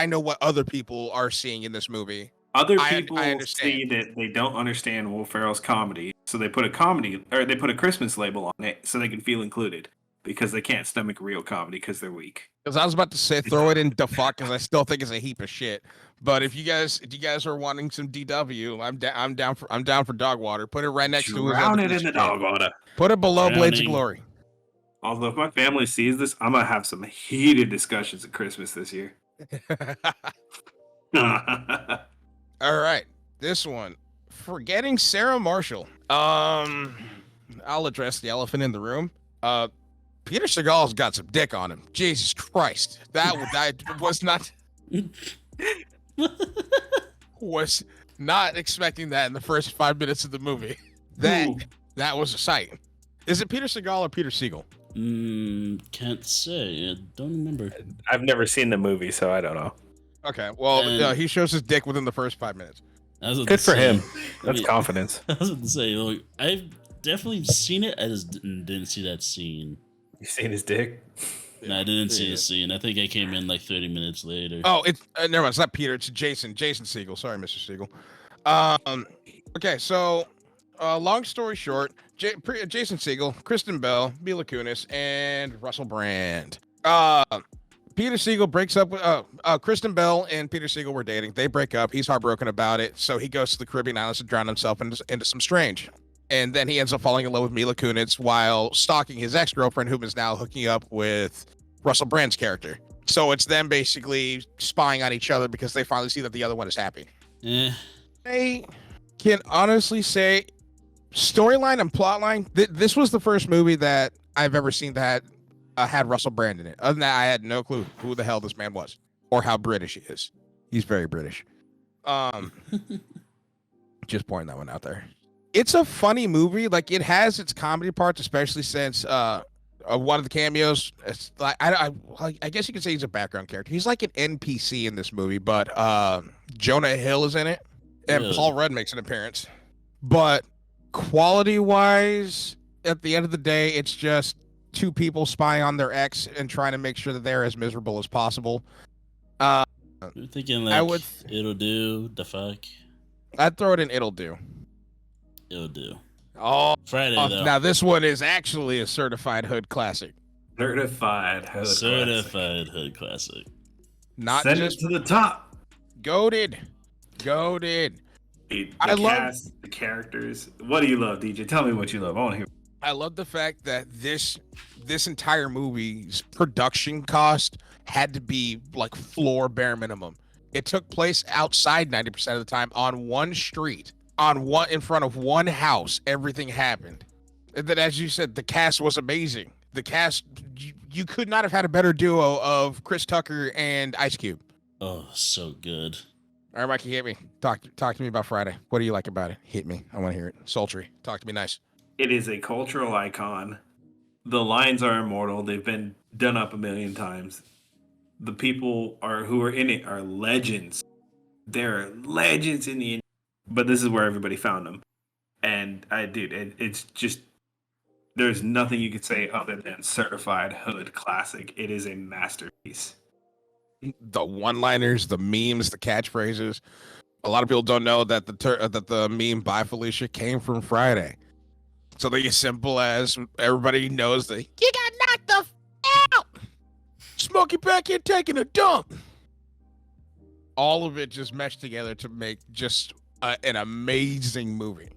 know what other people are seeing in this movie. Other people see that they don't understand Will Ferrell's comedy, so they put a Christmas label on it so they can feel included because they can't stomach real comedy because they're weak. Because I was about to say throw it in the fuck because I still think it's a heap of shit. But if you guys are wanting some DW, I'm down for dog water. Put it right next to it. Drown it in the dog water. Put it below Blades of Glory. Although if my family sees this, I'm gonna have some heated discussions at Christmas this year. All right, this one. Forgetting Sarah Marshall. I'll address the elephant in the room. Peter Segal's got some dick on him. Jesus Christ. That was not was not expecting that in the first 5 minutes of the movie. That was a sight. Is it Peter Segal or Peter Siegel? Can't say. I don't remember. I've never seen the movie, so I don't know. Okay, well, he shows his dick within the first 5 minutes. Good for him. That's confidence. I was going to say, like, I've definitely seen it. I just didn't see that scene. You seen his dick? No, I didn't see the scene. I think I came in like 30 minutes later. Oh, it's never mind. It's not Peter. It's Jason Segel. Sorry, Mr. Segel. Okay, so long story short, Jason Segel, Kristen Bell, Mila Kunis, and Russell Brand. Peter Siegel breaks up with Kristen Bell and Peter Siegel were dating. They break up. He's heartbroken about it, so he goes to the Caribbean islands to drown himself into some strange. And then he ends up falling in love with Mila Kunis while stalking his ex-girlfriend, whom is now hooking up with Russell Brand's character. So it's them basically spying on each other because they finally see that the other one is happy. I can honestly say, storyline and plotline, this was the first movie that I've ever seen that had Russell Brand in it. Other than that, I had no clue who the hell this man was or how British he is. He's very British. Just pointing that one out there. It's a funny movie. Like, it has its comedy parts, especially since one of the cameos. It's like I guess you could say he's a background character. He's like an NPC in this movie, but Jonah Hill is in it, and Paul Rudd makes an appearance. But quality-wise, at the end of the day, it's just two people spying on their ex and trying to make sure that they're as miserable as possible. You're thinking like it'll do the fuck. I'd throw it in it'll do. It'll do. Oh, Friday though. Now this one is actually a certified hood classic. Certified hood classic. Not send just it to the top. Goated. I love the characters. What do you love, DJ? Tell me what you love. I want to hear. I love the fact that this entire movie's production cost had to be like floor bare minimum. It took place outside 90% of the time on one street, in front of one house. Everything happened. And then, as you said, the cast was amazing. The cast, you could not have had a better duo of Chris Tucker and Ice Cube. Oh, so good. All right, Mikey, hit me. Talk to me about Friday. What do you like about it? Hit me. I want to hear it. Sultry. Talk to me nice. It is a cultural icon. The lines are immortal. They've been done up a million times. The people who are in it are legends. They're legends in the industry. But this is where everybody found them. And it's just, there's nothing you could say other than certified hood classic. It is a masterpiece. the one-liners, the memes, the catchphrases. A lot of people don't know that the meme "Bye Felicia" came from Friday. Something as simple as everybody knows that you got knocked the out. Smokey back here taking a dump. All of it just meshed together to make just an amazing movie.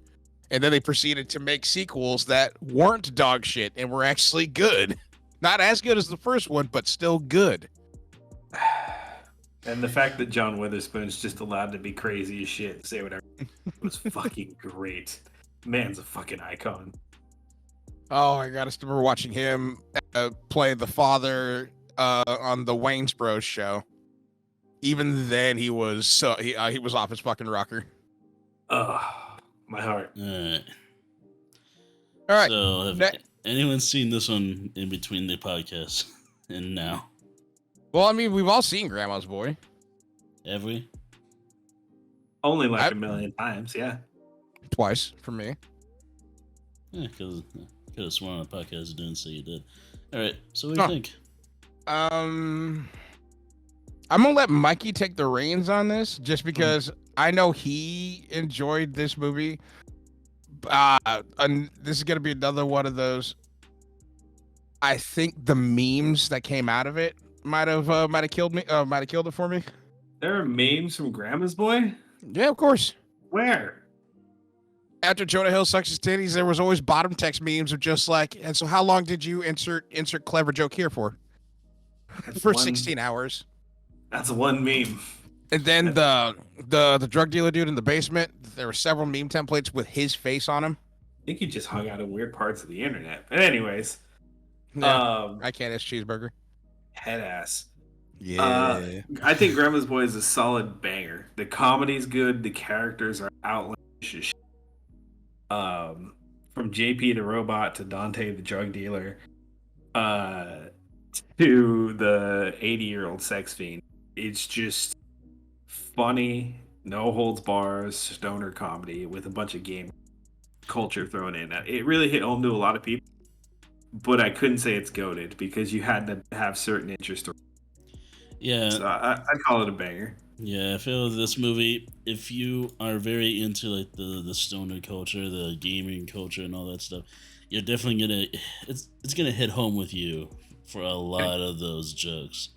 And then they proceeded to make sequels that weren't dog shit and were actually good. Not as good as the first one, but still good. And the fact that John Witherspoon's just allowed to be crazy as shit and say whatever was fucking great. Man's a fucking icon. Oh my god, I still remember watching him play the father on the Wayne's Bros show. Even then, he was off his fucking rocker. Ugh, my heart. All right. So, have anyone seen this one in between the podcast and now? Well, I mean, we've all seen Grandma's Boy. Have we? Only like a million times, yeah. Twice for me. Yeah, because I could have sworn on the podcast you didn't say you did. All right, so what do you think? I'm gonna let Mikey take the reins on this, just because I know he enjoyed this movie. And this is gonna be another one of those. I think the memes that came out of it might have killed it for me. There are memes from Grandma's Boy? Yeah, of course. Where? After Jonah Hill sucks his titties, there was always bottom text memes of just like, and so how long did you insert clever joke here for? For 16 hours. That's one meme. And then the drug dealer dude in the basement, there were several meme templates with his face on them. I think he just hung out in weird parts of the internet. But anyways. Yeah, I can't ask cheeseburger. Head ass. Yeah. I think Grandma's Boy is a solid banger. The comedy's good. The characters are outlandish as shit. From JP the robot to Dante the drug dealer, to the 80-year-old sex fiend. It's just funny, no holds bars, stoner comedy with a bunch of game culture thrown in. It really hit home to a lot of people, but I couldn't say it's goated because you had to have certain interest. Yeah, so I'd call it a banger. Yeah, I feel this movie, if you are very into like the stoner culture, the gaming culture, and all that stuff, you're definitely it's gonna hit home with you for a lot of those jokes.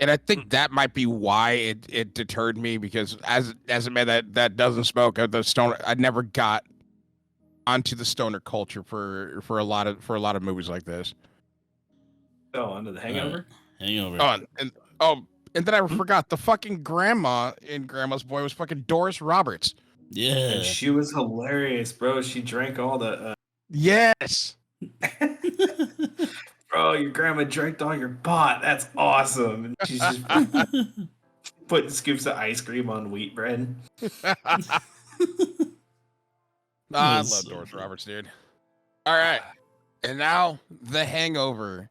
And I think that might be why it deterred me, because as a man that doesn't smoke, the stoner, I never got onto the stoner culture for a lot of movies like this. Oh, under the Hangover. Hangover. And then I forgot the fucking grandma in Grandma's Boy was fucking Doris Roberts. Yeah, and she was hilarious, bro. She drank all the. Yes. Bro, your grandma drank all your pot. That's awesome. And she's just putting scoops of ice cream on wheat bread. I love Doris Roberts, dude. All right. And now The Hangover.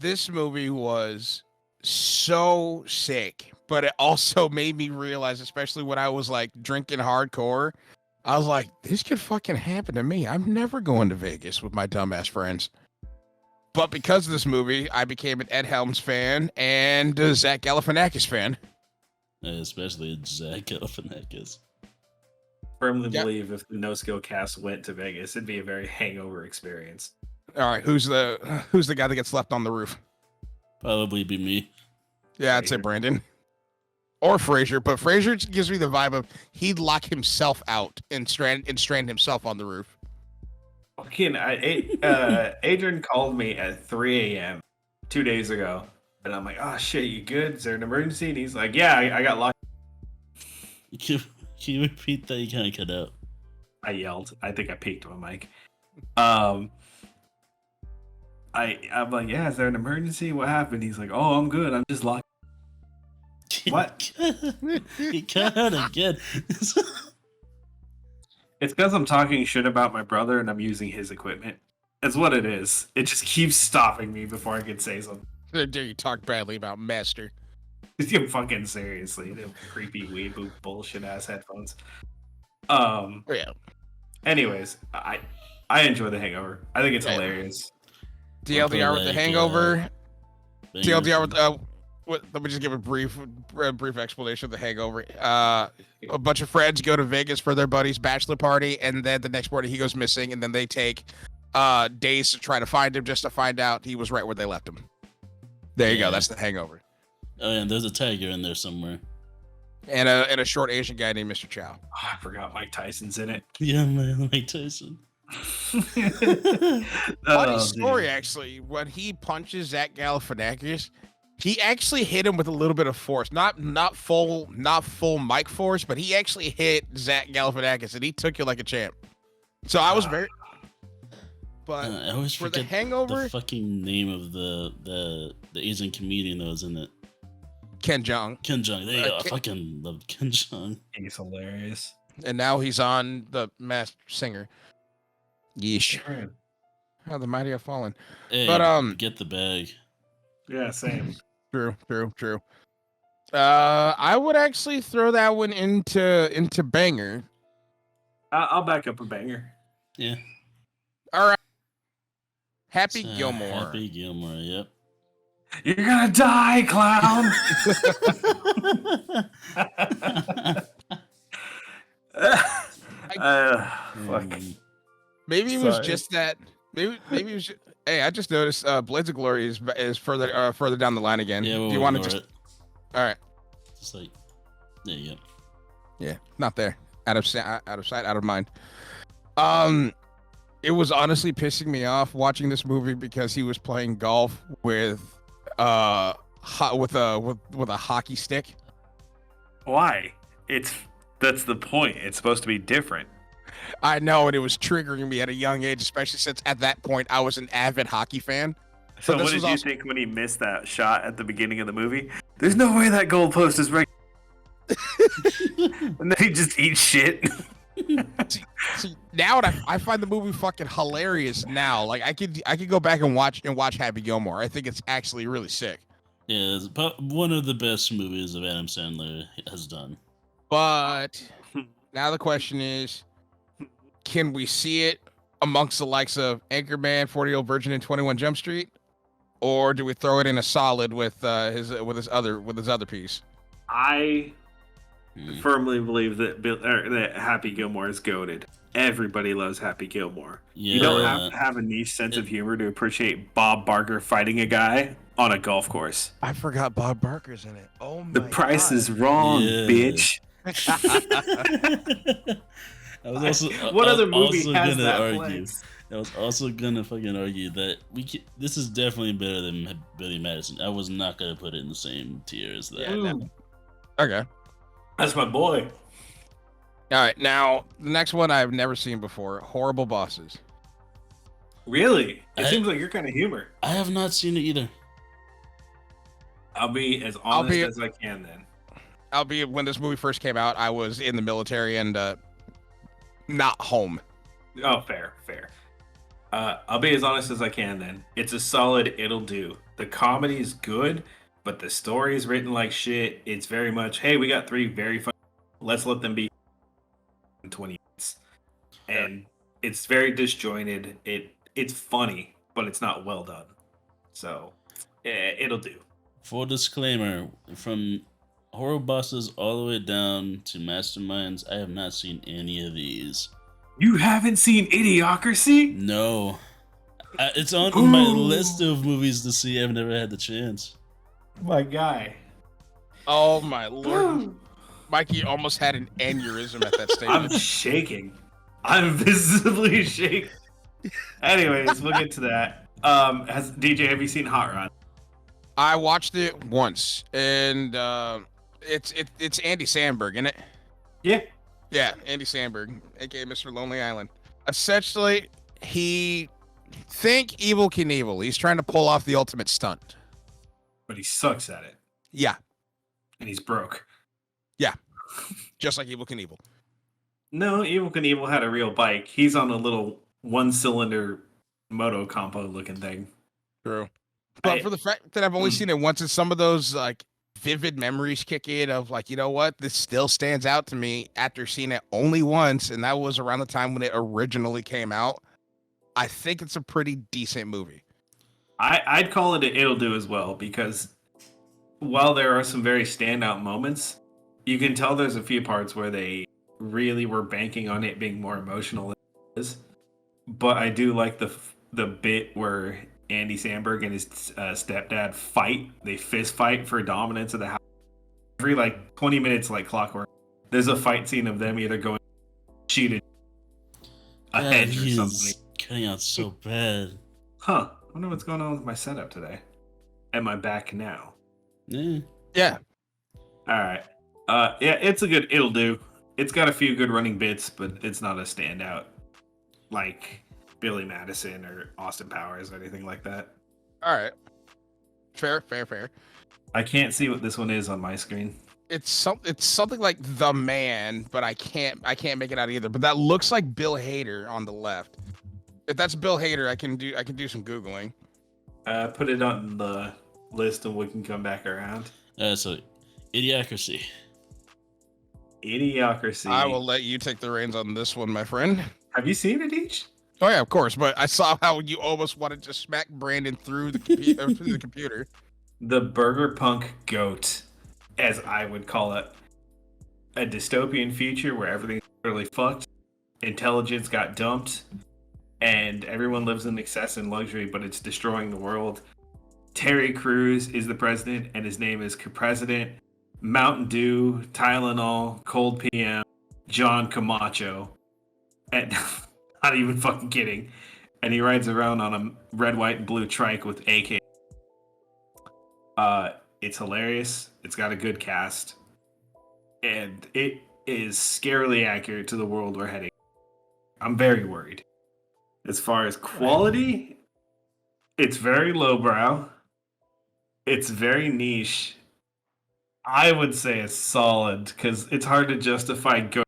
This movie was so sick, but it also made me realize, especially when I was like drinking hardcore, I was like, this could fucking happen to me. I'm never going to Vegas with my dumbass friends. But because of this movie, I became an Ed Helms fan and a Zach Galifianakis fan. Especially Zach Galifianakis. Firmly believe if the NoSkill cast went to Vegas, it'd be a very hangover experience. All right, who's the guy that gets left on the roof? Probably be me. Yeah, I'd say Brandon. Or Frazier, but Frazier gives me the vibe of he'd lock himself out and strand himself on the roof. Fucking, Adrian called me at 3 a.m. 2 days ago, and I'm like, "Oh shit, you good? Is there an emergency?" And he's like, "Yeah, I got locked." Can you repeat that? You kind of cut out. I yelled. I think I peaked my mic. I'm like, "Yeah, is there an emergency? What happened?" He's like, "Oh, I'm good. I'm just locked." What? He cut out again. It's because I'm talking shit about my brother and I'm using his equipment. That's what it is. It just keeps stopping me before I can say something. How dare you talk badly about Master? You fucking seriously, the creepy weeaboo bullshit ass headphones. Yeah. Anyways, I enjoy The Hangover. I think it's hilarious. TLDR with The Hangover. TLDR with Let me just give a brief explanation of The Hangover. A bunch of friends go to Vegas for their buddy's bachelor party, and then the next morning he goes missing, and then they take days to try to find him, just to find out he was right where they left him. There you go. That's The Hangover. Oh, and there's a tiger in there somewhere. And a short Asian guy named Mr. Chow. Oh, I forgot Mike Tyson's in it. Yeah, man, Mike Tyson. Funny story, actually. When he punches Zach Galifianakis, he actually hit him with a little bit of force, not full mic force, but he actually hit Zach Galifianakis, and he took it like a champ. So I was very. But I always for forget The Hangover, the fucking name of the Asian comedian that was in it. Ken Jeong. Ken Jeong. There you go. I fucking love Ken Jeong. He's hilarious. And now he's on The Masked Singer. Yeesh. How the mighty have fallen. Hey, But get the bag. Yeah, same. True. I would actually throw that one into banger. I'll back up a banger. Yeah. All right. Happy Gilmore. Happy Gilmore. Yep. You're gonna die, clown. Fuck. Maybe it was just that. Maybe it was. Hey, I just noticed. Blades of Glory is further down the line again. Yeah, do you want to just? It. All right. Just like, there you go. Yeah, not there. Out of sight, out of mind. It was honestly pissing me off watching this movie because he was playing golf with a hockey stick. Why? That's the point. It's supposed to be different. I know, and it was triggering me at a young age, especially since at that point I was an avid hockey fan. So what did you think when he missed that shot at the beginning of the movie? There's no way that goalpost is right. And then he just eats shit. See, now I find the movie fucking hilarious now. Like I could go back and watch Happy Gilmore. I think it's actually really sick. Yeah, it's one of the best movies of Adam Sandler has done. But now the question is, can we see it amongst the likes of Anchorman, 40-Year-Old Virgin, and 21 Jump Street, or do we throw it in a solid with his other piece? I firmly believe that Happy Gilmore is goated. Everybody loves Happy Gilmore. Yeah. You don't have to have a niche sense of humor to appreciate Bob Barker fighting a guy on a golf course. I forgot Bob Barker's in it. Oh my The price God. is wrong, Yeah. bitch. I was also What I other was movie also has gonna that argue. place? I was also gonna fucking argue that this is definitely better than Billy Madison. I was not gonna put it in the same tier as that. Yeah, okay. That's my boy. All right, now the next one I've never seen before: Horrible Bosses. Really? It seems like your kind of humor. I have not seen it either. I'll be as honest as I can then. Albeit when this movie first came out, I was in the military and not home. Oh, fair. I'll be as honest as I can then. It's a solid it'll do. The comedy is good, but the story is written like shit. It's very much, hey, we got three very fun. Let's let them be in 20 minutes. And it's very disjointed. It's funny, but it's not well done. So it'll do. Full disclaimer, from Horror Bosses all the way down to Masterminds, I have not seen any of these. You haven't seen Idiocracy? No. It's on my list of movies to see. I've never had the chance. My guy. Oh my lord. Mikey almost had an aneurysm at that statement. I'm shaking. I'm visibly shaking. Anyways, we'll get to that. Have you seen Hot Rod? I watched it once, and it's Andy Samberg, isn't it? Yeah. Yeah, Andy Samberg, aka Mr. Lonely Island. Essentially, think Evel Knievel. He's trying to pull off the ultimate stunt. But he sucks at it. Yeah, And he's broke. just like Evel Knievel. No, Evel Knievel had a real bike. He's on a little one-cylinder moto compo looking thing. True. But for the fact that I've only seen it once, and some of those like vivid memories kick in of like, you know what, this still stands out to me after seeing it only once, and that was around the time when it originally came out. I think it's a pretty decent movie. I'd call it an it'll do as well, because while there are some very standout moments, you can tell there's a few parts where they really were banking on it being more emotional than it is. But I do like the bit where Andy Samberg and his stepdad fight. They fist fight for dominance of the house. Every like 20 minutes, like clockwork, there's a fight scene of them either going shooting a God, hedge or he something. is cutting out so bad. Huh. I wonder what's going on with my setup today. Am I back now? Yeah. All right. Yeah, it'll do. It's got a few good running bits, but it's not a standout like Billy Madison or Austin Powers or anything like that. All right. Fair. I can't see what this one is on my screen. It's something like The Man, but I can't make it out either. But that looks like Bill Hader on the left. If that's Bill Hader, I can do some googling. Put it on the list and we can come back around. So, Idiocracy. Idiocracy. I will let you take the reins on this one, my friend. Have you seen it, Each? Oh yeah, of course. But I saw how you almost wanted to smack Brandon through the through the computer. The Burger Punk Goat, as I would call it. A dystopian future where everything's really fucked. Intelligence got dumped. And everyone lives in excess and luxury, but it's destroying the world. Terry Crews is the president, and his name is President. Mountain Dew, Tylenol, Cold PM, John Camacho. And not even fucking kidding. And he rides around on a red, white, and blue trike with a.k.a. It's hilarious. It's got a good cast. And it is scarily accurate to the world we're heading. I'm very worried. As far as quality, it's very lowbrow. It's very niche. I would say it's solid because it's hard to justify go.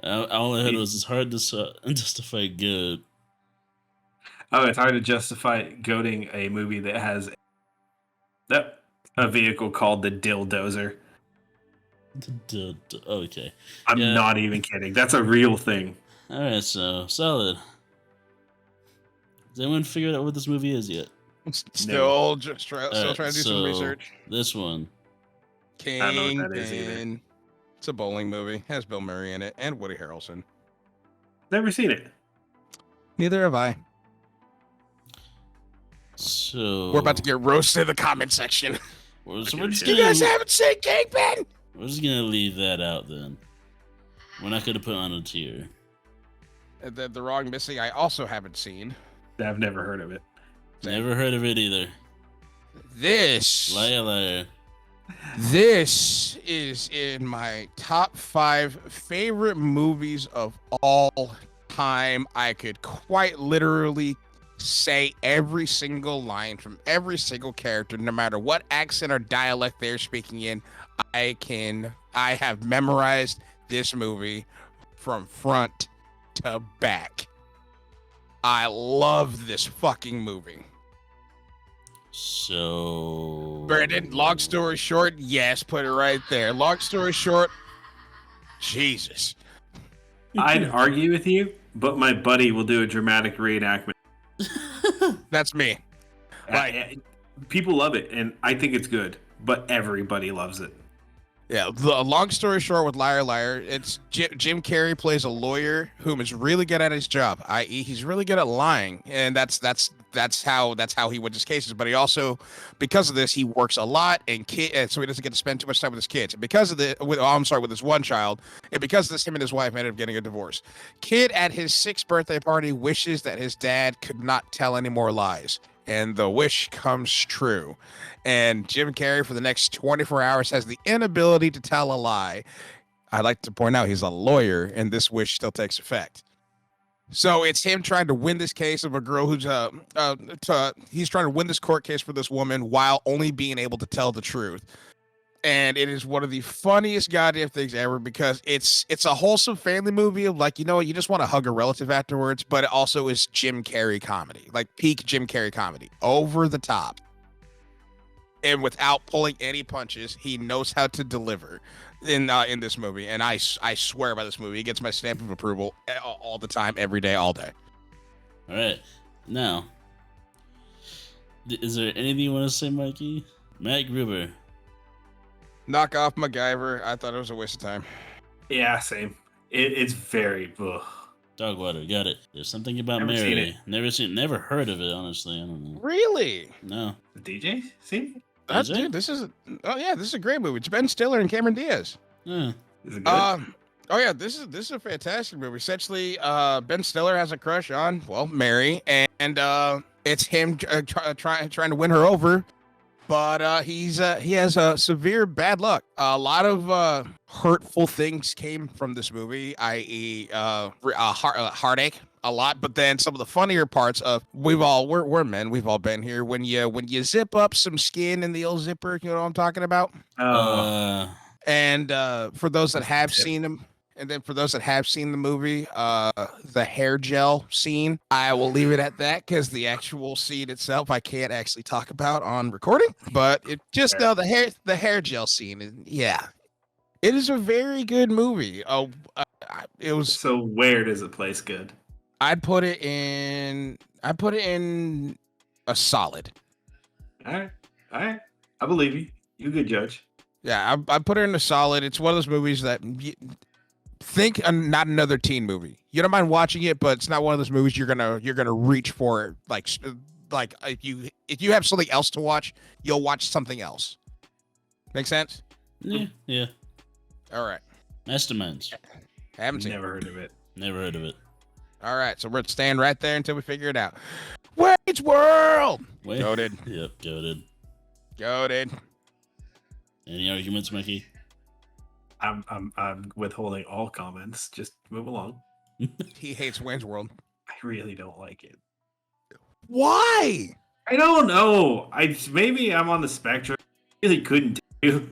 All I heard was it's hard to justify good. Oh, it's hard to justify goating a movie that has a vehicle called the Dildozer. Okay. I'm not even kidding. That's a real thing. All right, so solid. Has anyone figured out what this movie is yet? Still trying to do some research. This one. Kingpin. I don't know what that is either. It's a bowling movie. Has Bill Murray in it and Woody Harrelson. Never seen it. Neither have I. So We're about to get roasted in the comment section. You guys haven't seen Kingpin? We're just gonna leave that out then. We're not gonna put on a tier. The Wrong Missing I also haven't seen. I've never heard of it. Never heard of it either. Liar. This is in my top 5 favorite movies of all time. I could quite literally say every single line from every single character, no matter what accent or dialect they're speaking in. I have memorized this movie from front to back. I love this fucking movie. So Brandon, long story short, yes, put it right there. Long story short, Jesus. I'd argue with you, but my buddy will do a dramatic reenactment. That's me. People love it, and I think it's good, but everybody loves it. Yeah, the long story short with Liar Liar, it's Jim Carrey plays a lawyer whom is really good at his job, i.e. he's really good at lying, and that's how he wins his cases. But he also, because of this, he works a lot and so he doesn't get to spend too much time with his kids. And because of with his one child, and because of this, him and his wife ended up getting a divorce. Kid at his 6th birthday party wishes that his dad could not tell any more lies. And the wish comes true. And Jim Carrey, for the next 24 hours, has the inability to tell a lie. I'd like to point out he's a lawyer, and this wish still takes effect. So it's him trying to win this case of a girl who's he's trying to win this court case for this woman while only being able to tell the truth. And it is one of the funniest goddamn things ever because it's a wholesome family movie of like, you know what, you just want to hug a relative afterwards, but it also is Jim Carrey comedy, like peak Jim Carrey comedy, over the top. And without pulling any punches, he knows how to deliver in this movie. And I swear by this movie, he gets my stamp of approval all the time, every day, all day. All right. Now, is there anything you want to say, Mikey? Matt Gruber. Knock off MacGyver. I thought it was a waste of time. Yeah, same. It's very. Ugh. Dogwater. Got it. There's something about Never seen Mary. it. Never heard of it. Honestly, I don't know. Really? No. The DJ? See? That's Is it? dude. This is. Oh yeah, this is a great movie. It's Ben Stiller and Cameron Diaz. Yeah. Is it good? Oh yeah, this is a fantastic movie. Essentially, Ben Stiller has a crush on Mary, and it's him trying to win her over, but he has severe bad luck. A lot of hurtful things came from this movie, i.e., heartache. A lot, but then some of the funnier parts of we're men, we've all been here. When you zip up some skin in the old zipper, you know what I'm talking about. And for those that have seen him. And then for those that have seen the movie, the hair gel scene, I will leave it at that because the actual scene itself I can't actually talk about on recording. But it just know the hair gel scene, yeah, it is a very good movie. It was. So where does it place good? I'd put it in a solid. All right. I believe you. You good judge. Yeah, I put it in a solid. It's one of those movies that. Think not another teen movie. You don't mind watching it, but it's not one of those movies you're gonna reach for. Like if you have something else to watch, you'll watch something else. Make sense? Yeah. All right. Masterminds. Haven't seen. Never heard of it. Never heard of it. All right, so we're staying right there until we figure it out. Wayne's World. Goated. Yep, goated. Goated. Any arguments, Mickey? I'm withholding all comments. Just move along. He hates Wayne's World. I really don't like it. Why? I don't know. Maybe I'm on the spectrum. I really couldn't tell you.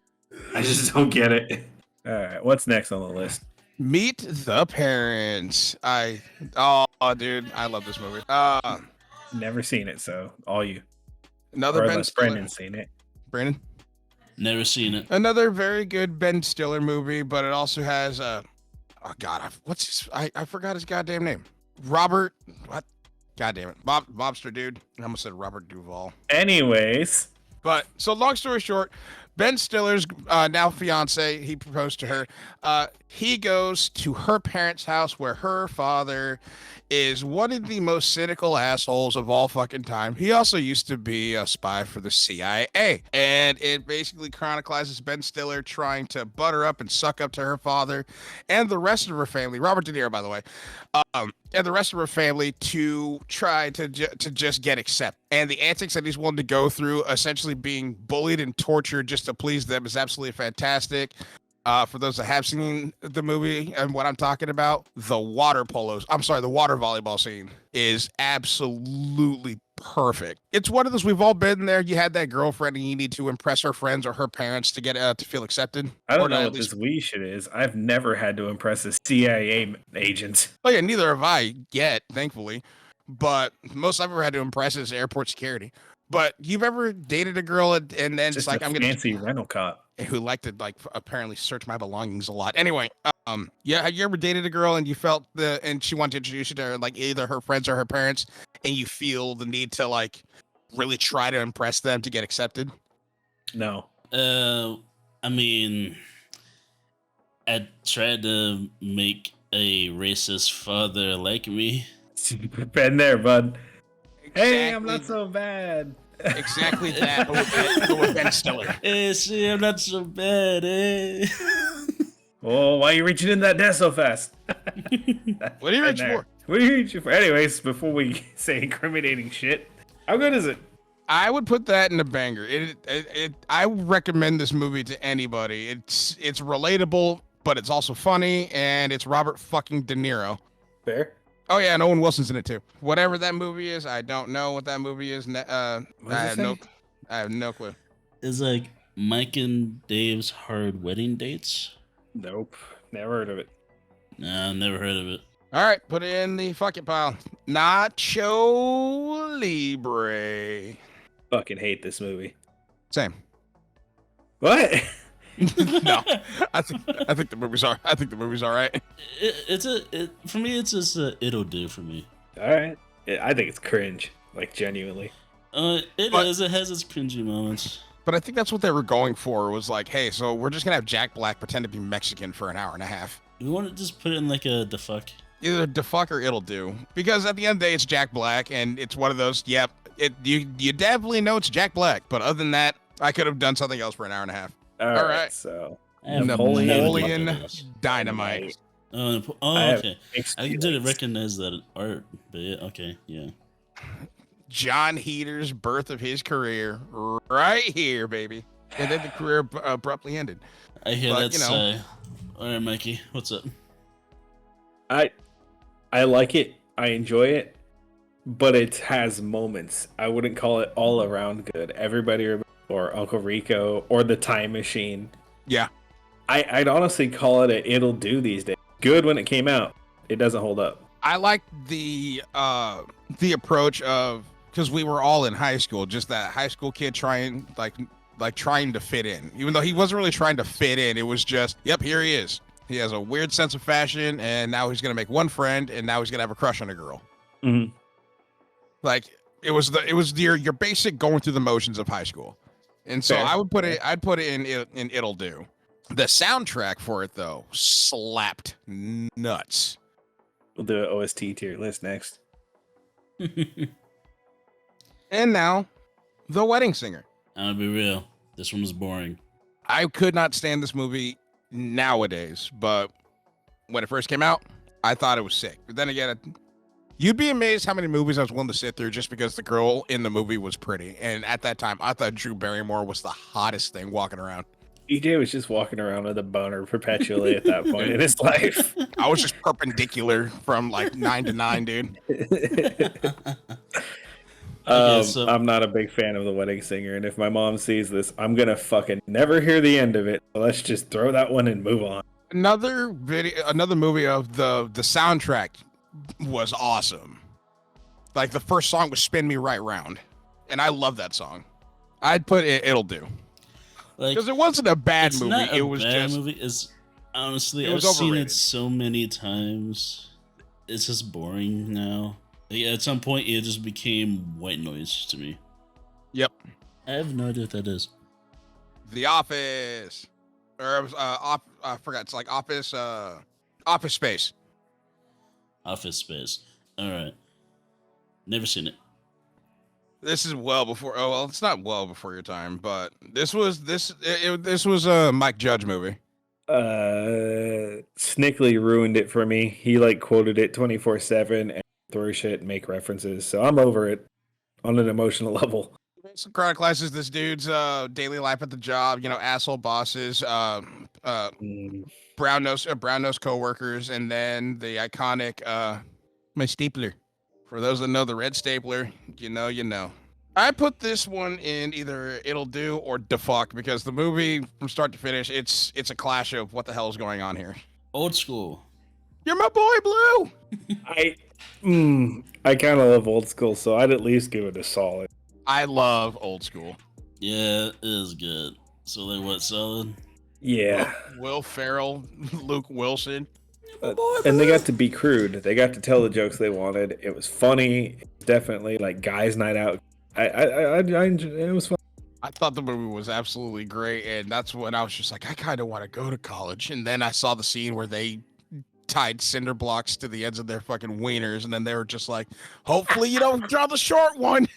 I just don't get it. All right, what's next on the list? Meet the Parents. Dude, I love this movie. Never seen it, so all you. Another Ben Stiller. Brandon's seen it. Brandon? Never seen it. Another very good Ben Stiller movie, but it also has I forgot his goddamn name. Robert, what? God damn it. Bobster dude. I almost said Robert Duvall. Anyways. But so long story short, Ben Stiller's now fiance, he proposed to her. He goes to her parents' house where her father is one of the most cynical assholes of all fucking time. He also used to be a spy for the CIA. And it basically chronicles Ben Stiller trying to butter up and suck up to her father and the rest of her family, Robert De Niro, by the way, and the rest of her family to try to just get accepted. And the antics that he's willing to go through, essentially being bullied and tortured just to please them, is absolutely fantastic. For those that have seen the movie and what I'm talking about, the water volleyball scene is absolutely perfect. It's one of those, we've all been there. You had that girlfriend and you need to impress her friends or her parents to get to feel accepted. I don't know what this we shit is. I've never had to impress a CIA agent. Oh yeah, neither have I yet, thankfully. But most I've ever had to impress is airport security. But you've ever dated a girl and then just it's like, I'm gonna fancy rental cop who liked to apparently search my belongings a lot. Anyway, yeah, have you ever dated a girl and you felt and she wanted to introduce you to either her friends or her parents, and you feel the need to really try to impress them to get accepted? No. I mean, I tried to make a racist father like me. Been there, bud. Exactly. Hey, I'm not so bad. Exactly that, but with Ben Stiller. Hey, see, I'm not so bad, eh? Oh, why are you reaching in that desk so fast? What are you reaching for? What are you reaching for? Anyways, before we say incriminating shit, how good is it? I would put that in a banger. I would recommend this movie to anybody. It's relatable, but it's also funny, and it's Robert fucking De Niro. Fair. Oh yeah, and Owen Wilson's in it too. Whatever that movie is, I don't know what that movie is. I have no clue. It's like Mike and Dave's Hard Wedding Dates. Nope, never heard of it. Nah, never heard of it. All right, put it in the fuck it pile. Nacho Libre. Fucking hate this movie. Same. What? No, I think the movie's all right. For me, it's just it'll do for me. All right. I think it's cringe, like genuinely. It has its cringy moments. But I think that's what they were going for. Was like, hey, so we're just gonna have Jack Black pretend to be Mexican for an hour and a half. You want to just put it in like a the fuck? Either the fuck or it'll do. Because at the end of the day, it's Jack Black, and it's one of those. Yep, you definitely know it's Jack Black. But other than that, I could have done something else for an hour and a half. All right. So Napoleon Dynamite. Oh, okay. I didn't recognize that art, but yeah, okay, yeah. John Heater's birth of his career, right here, baby. And then the career abruptly ended. I hear but, that's all right, Mikey. What's up? I like it. I enjoy it, but it has moments. I wouldn't call it all around good. Everybody or Uncle Rico or the Time Machine. Yeah. I'd honestly call it it'll do these days. Good when it came out. It doesn't hold up. I like the approach of, because we were all in high school, just that high school kid trying trying to fit in. Even though he wasn't really trying to fit in, it was just, yep, here he is. He has a weird sense of fashion, and now he's gonna make one friend, and now he's gonna have a crush on a girl. Mm-hmm. Like it was your basic going through the motions of high school. And so I'd put it in It'll Do. The soundtrack for it though slapped nuts. We'll do an OST tier list next. And now, The Wedding Singer. I'll be real. This one was boring. I could not stand this movie nowadays, but when it first came out, I thought it was sick. But then again, you'd be amazed how many movies I was willing to sit through just because the girl in the movie was pretty. And at that time, I thought Drew Barrymore was the hottest thing walking around. EJ was just walking around with a boner perpetually at that point in his life. I was just perpendicular from like 9 to 9, dude. I'm not a big fan of The Wedding Singer, and if my mom sees this, I'm gonna fucking never hear the end of it. So let's just throw that one and move on. Another movie of the soundtrack was awesome. Like the first song was "Spin Me Right Round," and I love that song. I'd put It'll Do. Because it wasn't a bad movie. It was just movie. Is honestly, I've seen it so many times. It's just boring now. Like, at some point, it just became white noise to me. Yep. I have no idea what that is. The Office, or I forgot. It's like Office Space. Office Space. All right. Never seen it. This is well before. Oh well, it's not well before your time, but this was a Mike Judge movie. Snickley ruined it for me. He like quoted it 24/7 and throw shit and make references. So I'm over it on an emotional level. Some chronicles this dude's daily life at the job. You know, asshole bosses, brown nose coworkers, and then the iconic my stapler. For those that know the red stapler, you know. I put this one in either It'll Do or Defuck because the movie from start to finish, it's a clash of what the hell is going on here. Old school. You're my boy, Blue. I kind of love old school, so I'd at least give it a solid. I love old school. Yeah, it is good. So like what, solid? Yeah. Will Ferrell, Luke Wilson. And they got to be crude. They got to tell the jokes they wanted. It was funny. Definitely like guys' night out. I enjoyed, it was fun. I thought the movie was absolutely great, and that's when I was just like, I kind of want to go to college. And then I saw the scene where they tied cinder blocks to the ends of their fucking wieners, and then they were just like, hopefully you don't draw the short one.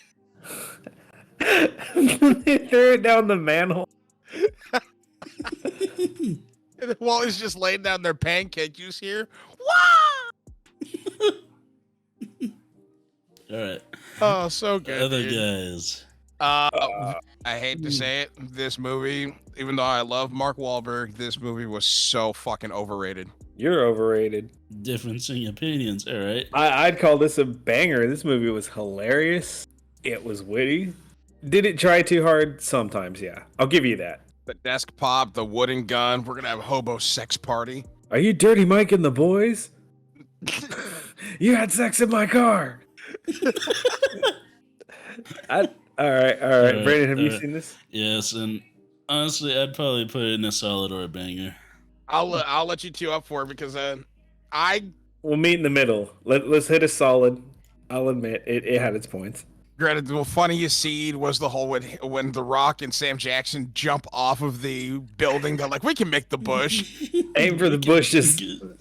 They threw it down the manhole. And then Wally's just laying down their pancake juice here. Wow! All right. Oh, so good. Other dude. guys. I hate to say it, this movie, even though I love Mark Wahlberg, this movie was so fucking overrated. You're overrated. Differencing opinions. All right. I'd call this a banger. This movie was hilarious. It was witty. Did it try too hard? Sometimes, yeah. I'll give you that. The desk pop, the wooden gun. We're gonna have a hobo sex party. Are you Dirty Mike and the boys? You had sex in my car. All right. Brandon, have you seen this? Yes, and honestly, I'd probably put it in a solid or a banger. I'll let you two up for it because we'll meet in the middle. Let's hit a solid. I'll admit it had its points. Granted, the funniest scene was the whole when The Rock and Sam Jackson jump off of the building. They're like, "We can make the bush." Aim for the bushes. Then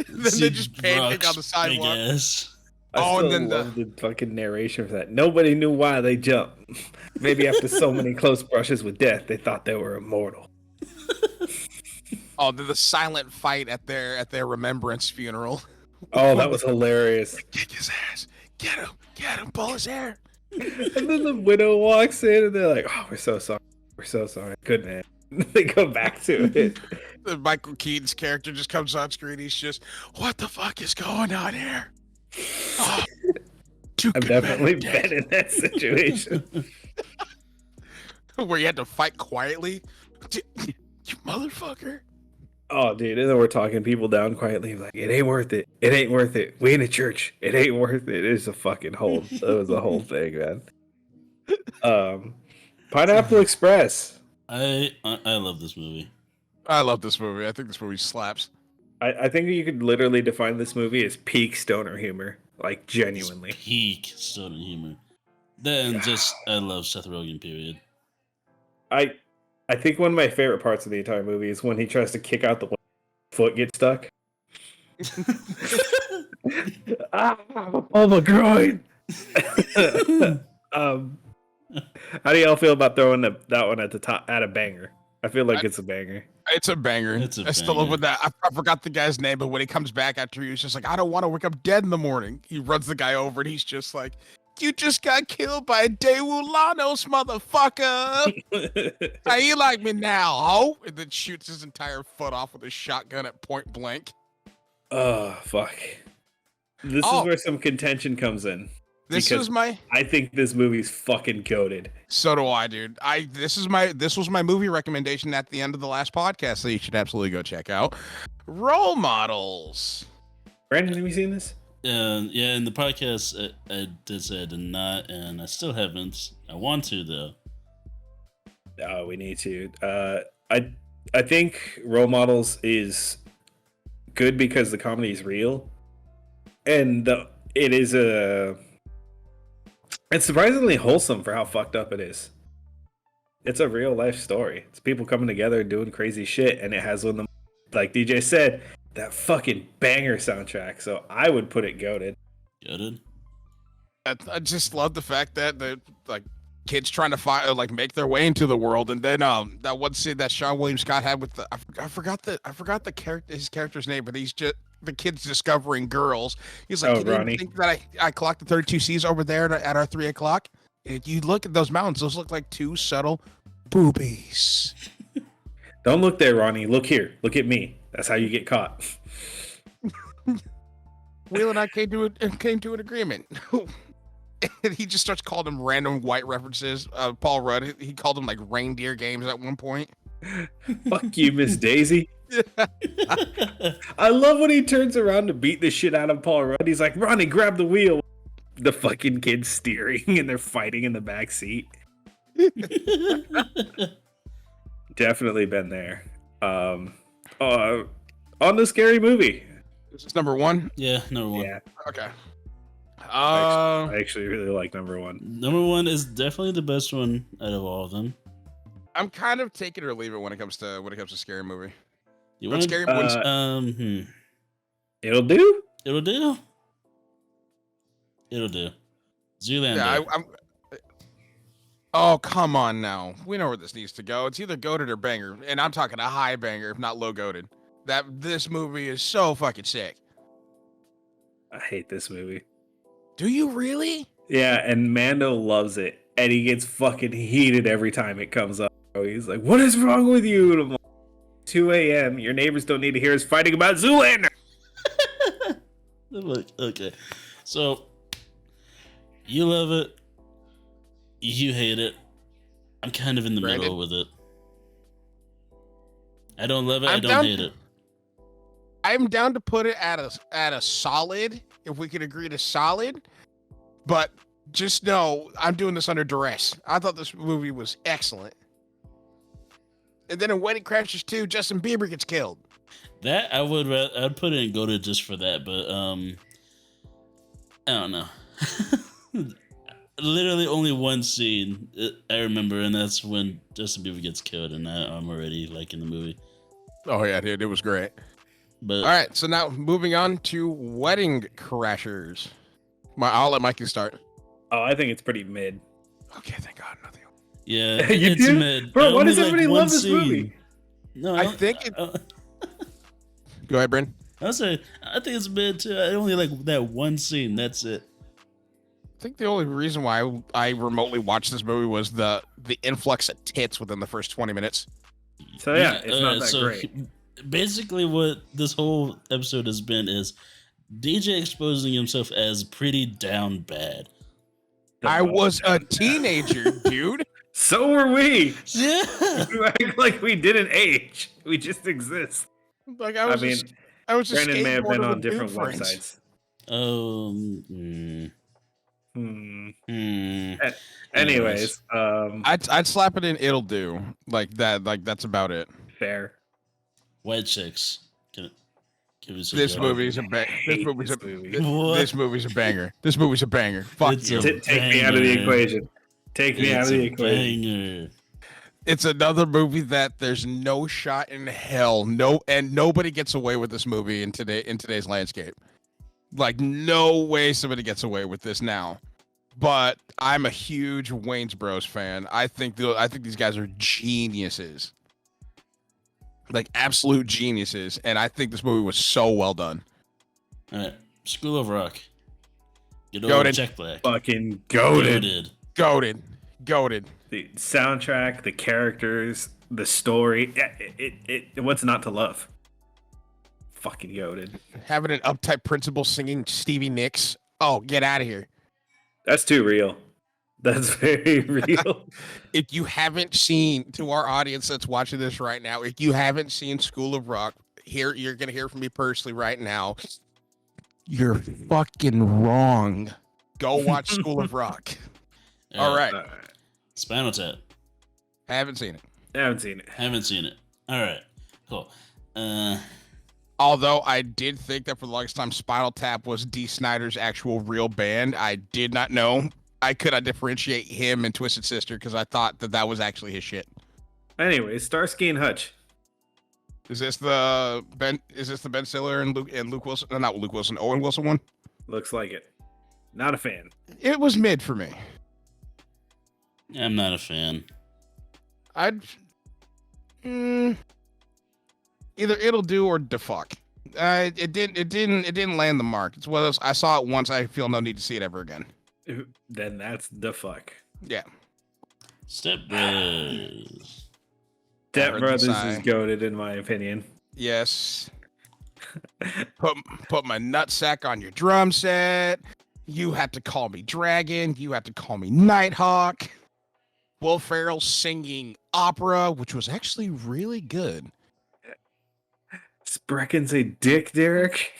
they just pancake on the sidewalk. I Oh, still and then love the fucking narration for that. Nobody knew why they jumped. Maybe after so many close brushes with death, they thought they were immortal. Oh, the silent fight at their remembrance funeral. Oh, that was hilarious. Kick his ass. Get him, pull his hair. And then the widow walks in and they're like, "Oh, we're so sorry. We're so sorry. Good man." They go back to it. Michael Keaton's character just comes on screen. He's just, "What the fuck is going on here?" Oh, I've definitely been in that situation. Where you had to fight quietly. You motherfucker. Oh, dude. And then we're talking people down quietly, like, "It ain't worth it. It ain't worth it. We in a church. It ain't worth it." It's a fucking whole, it was a whole thing, man. Pineapple Express. I love this movie. I love this movie. I think this movie slaps. I think you could literally define this movie as peak stoner humor. Like, genuinely. It's peak stoner humor. Then just, I love Seth Rogen, period. I think one of my favorite parts of the entire movie is when he tries to kick out the foot gets stuck. Oh my groin. How do y'all feel about throwing that one at the top at a banger? I feel like it's a banger. It's a banger. I still love with that. I forgot the guy's name, but when he comes back after he was just like, "I don't want to wake up dead in the morning." He runs the guy over and he's just like, "You just got killed by Daewoo Lanos, motherfucker. How you like me now, ho?" And then shoots his entire foot off with a shotgun at point blank. Oh, fuck. This is where some contention comes in. I think this movie's fucking goated. So do I, dude. This was my movie recommendation at the end of the last podcast, so you should absolutely go check out. Role Models. Brandon, have you seen this? Yeah, in the podcast, I did say I did not, and I still haven't. I want to, though. Oh, we need to. I think Role Models is good because the comedy is real, and it's surprisingly wholesome for how fucked up it is. It's a real life story. It's people coming together and doing crazy shit, and it has one of them, like DJ said, that fucking banger soundtrack. So I would put it goated. Goated? I just love the fact that the kids trying to make their way into the world, and then that one scene that Sean William Scott had with I forgot his character's name, but he's just the kids discovering girls. He's like, "Can Ronnie. you think that I clocked the 32 C's over there at our 3 o'clock? If you look at those mountains, those look like 2 subtle boobies." Don't look there, Ronnie. Look here. Look at me. That's how you get caught. Will and I came to an agreement. And he just starts calling them random white references. Paul Rudd, he called them like reindeer games at one point. Fuck you, Miss Daisy. I love when he turns around to beat the shit out of Paul Rudd. He's like, "Ronnie, grab the wheel." The fucking kid's steering and they're fighting in the back seat. Definitely been there. On the Scary Movie. Is this number 1? Yeah, number 1. Yeah. Okay. I actually really like number 1. Number 1 is definitely the best one out of all of them. I'm kind of take it or leave it when it comes to Scary Movie. You want Scary It'll do. It'll do. It'll do. Zoolander. Yeah, oh, come on now. We know where this needs to go. It's either goated or banger, and I'm talking a high banger, if not low goated. This movie is so fucking sick. I hate this movie. Do you really? Yeah, and Mando loves it, and he gets fucking heated every time it comes up. He's like, "What is wrong with you?" And I'm like, 2 a.m. Your neighbors don't need to hear us fighting about Zoolander. Look, okay, so you love it, you hate it. I'm kind of in the middle with it. I don't love it. I don't hate it. I'm down to put it at a solid, if we could agree to solid. But just know, I'm doing this under duress. I thought this movie was excellent. And then in Wedding Crashers 2, Justin Bieber gets killed. That I'd put it in goated just for that, but I don't know. literally only one scene I remember, and that's when Justin Bieber gets killed, and I'm already liking the movie. Oh yeah, dude, it was great. But All right, so now moving on to Wedding Crashers. I'll let Mikey start. Oh, I think it's pretty mid. Okay, thank God, nothing. yeah, You it's do? mid. Bro, why Only, does everybody one love this movie? No, I think it. Go ahead, Bryn. I'll say I think it's mid too. I only like that one scene. That's it. I think the only reason why I remotely watched this movie was the influx of tits within the first 20 minutes. So yeah, it's not that great. Basically, what this whole episode has been is DJ exposing himself as pretty down bad. I was a teenager, dude. So were we. Yeah. You act like we didn't age. We just exist. Like I was just Brandon may have been skateboarding on with different dude friends. websites. Anyways, I'd slap it in. It'll do like that. Like that's about it. fair. White chicks. This movie's a banger. This movie's a banger. This movie's a banger. Fuck It's you. a Take me out of the equation. Take me out of the equation. Banger. It's another movie that there's no shot in hell. Nobody gets away with this movie in today's landscape. Like no way somebody gets away with this now. But I'm a huge Wayne's Bros fan. I think these guys are geniuses. Like absolute geniuses, and I think this movie was so well done. All right, School of Rock. Get over Goated. Jack Black. Fucking goated. Goated. The soundtrack, the characters, the story. What's not to love? Fucking goated. Having an uptight principal singing Stevie Nicks. Oh, get out of here. That's too real. That's very real. If you haven't seen, to our audience that's watching this right now, if you haven't seen School of Rock, you're gonna hear from me personally right now. You're fucking wrong. Go watch School of Rock. All right. Spinal Tap. Haven't seen it. Haven't seen it. Haven't seen it. All right. Cool. Although I did think that for the longest time, Spinal Tap was Dee Snider's actual real band. I did not know. I could not differentiate him and Twisted Sister because I thought that was actually his shit. Anyways, Starsky and Hutch. Is this the Ben Stiller and Luke Wilson? No, not Luke Wilson. Owen Wilson one. Looks like it. Not a fan. It was mid for me. I'm not a fan. Either it'll do or defuck. It didn't land the mark. It's one of those. I saw it once. I feel no need to see it ever again. Then that's the fuck. Yeah. Step Brothers. Step heard Brothers the is sigh. goated in my opinion. Yes. Put my nutsack on your drum set. You had to call me Dragon. You had to call me Nighthawk. Will Ferrell singing opera, which was actually really good. Sprechen say dick, Derek.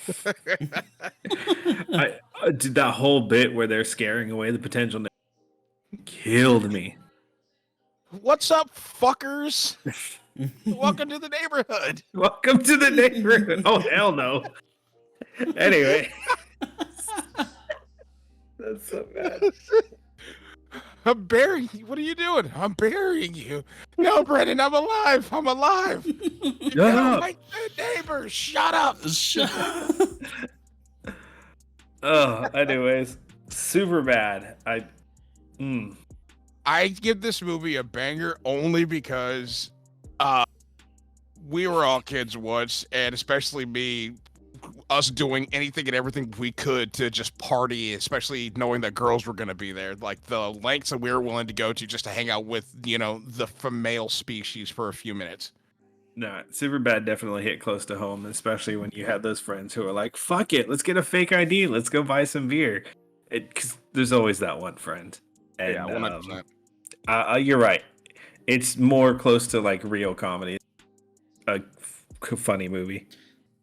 I did that whole bit where they're scaring away the potential killed me. What's up, fuckers? Welcome to the neighborhood. Welcome to the neighborhood. Oh hell no. Anyway. That's so bad. I'm burying you. What are you doing? I'm burying you. No, Brendan, I'm alive. I'm alive. Shut up. My neighbors, shut up. Anyways, super bad. I give this movie a banger only because we were all kids once, and especially me, us doing anything and everything we could to just party, especially knowing that girls were going to be there. Like the lengths that we were willing to go to just to hang out with, the female species for a few minutes. No, Superbad definitely hit close to home, especially when you had those friends who are like, fuck it, let's get a fake ID, let's go buy some beer. Because there's always that one friend. And, yeah, 100%. You're right. It's more close to like real comedy. A funny movie.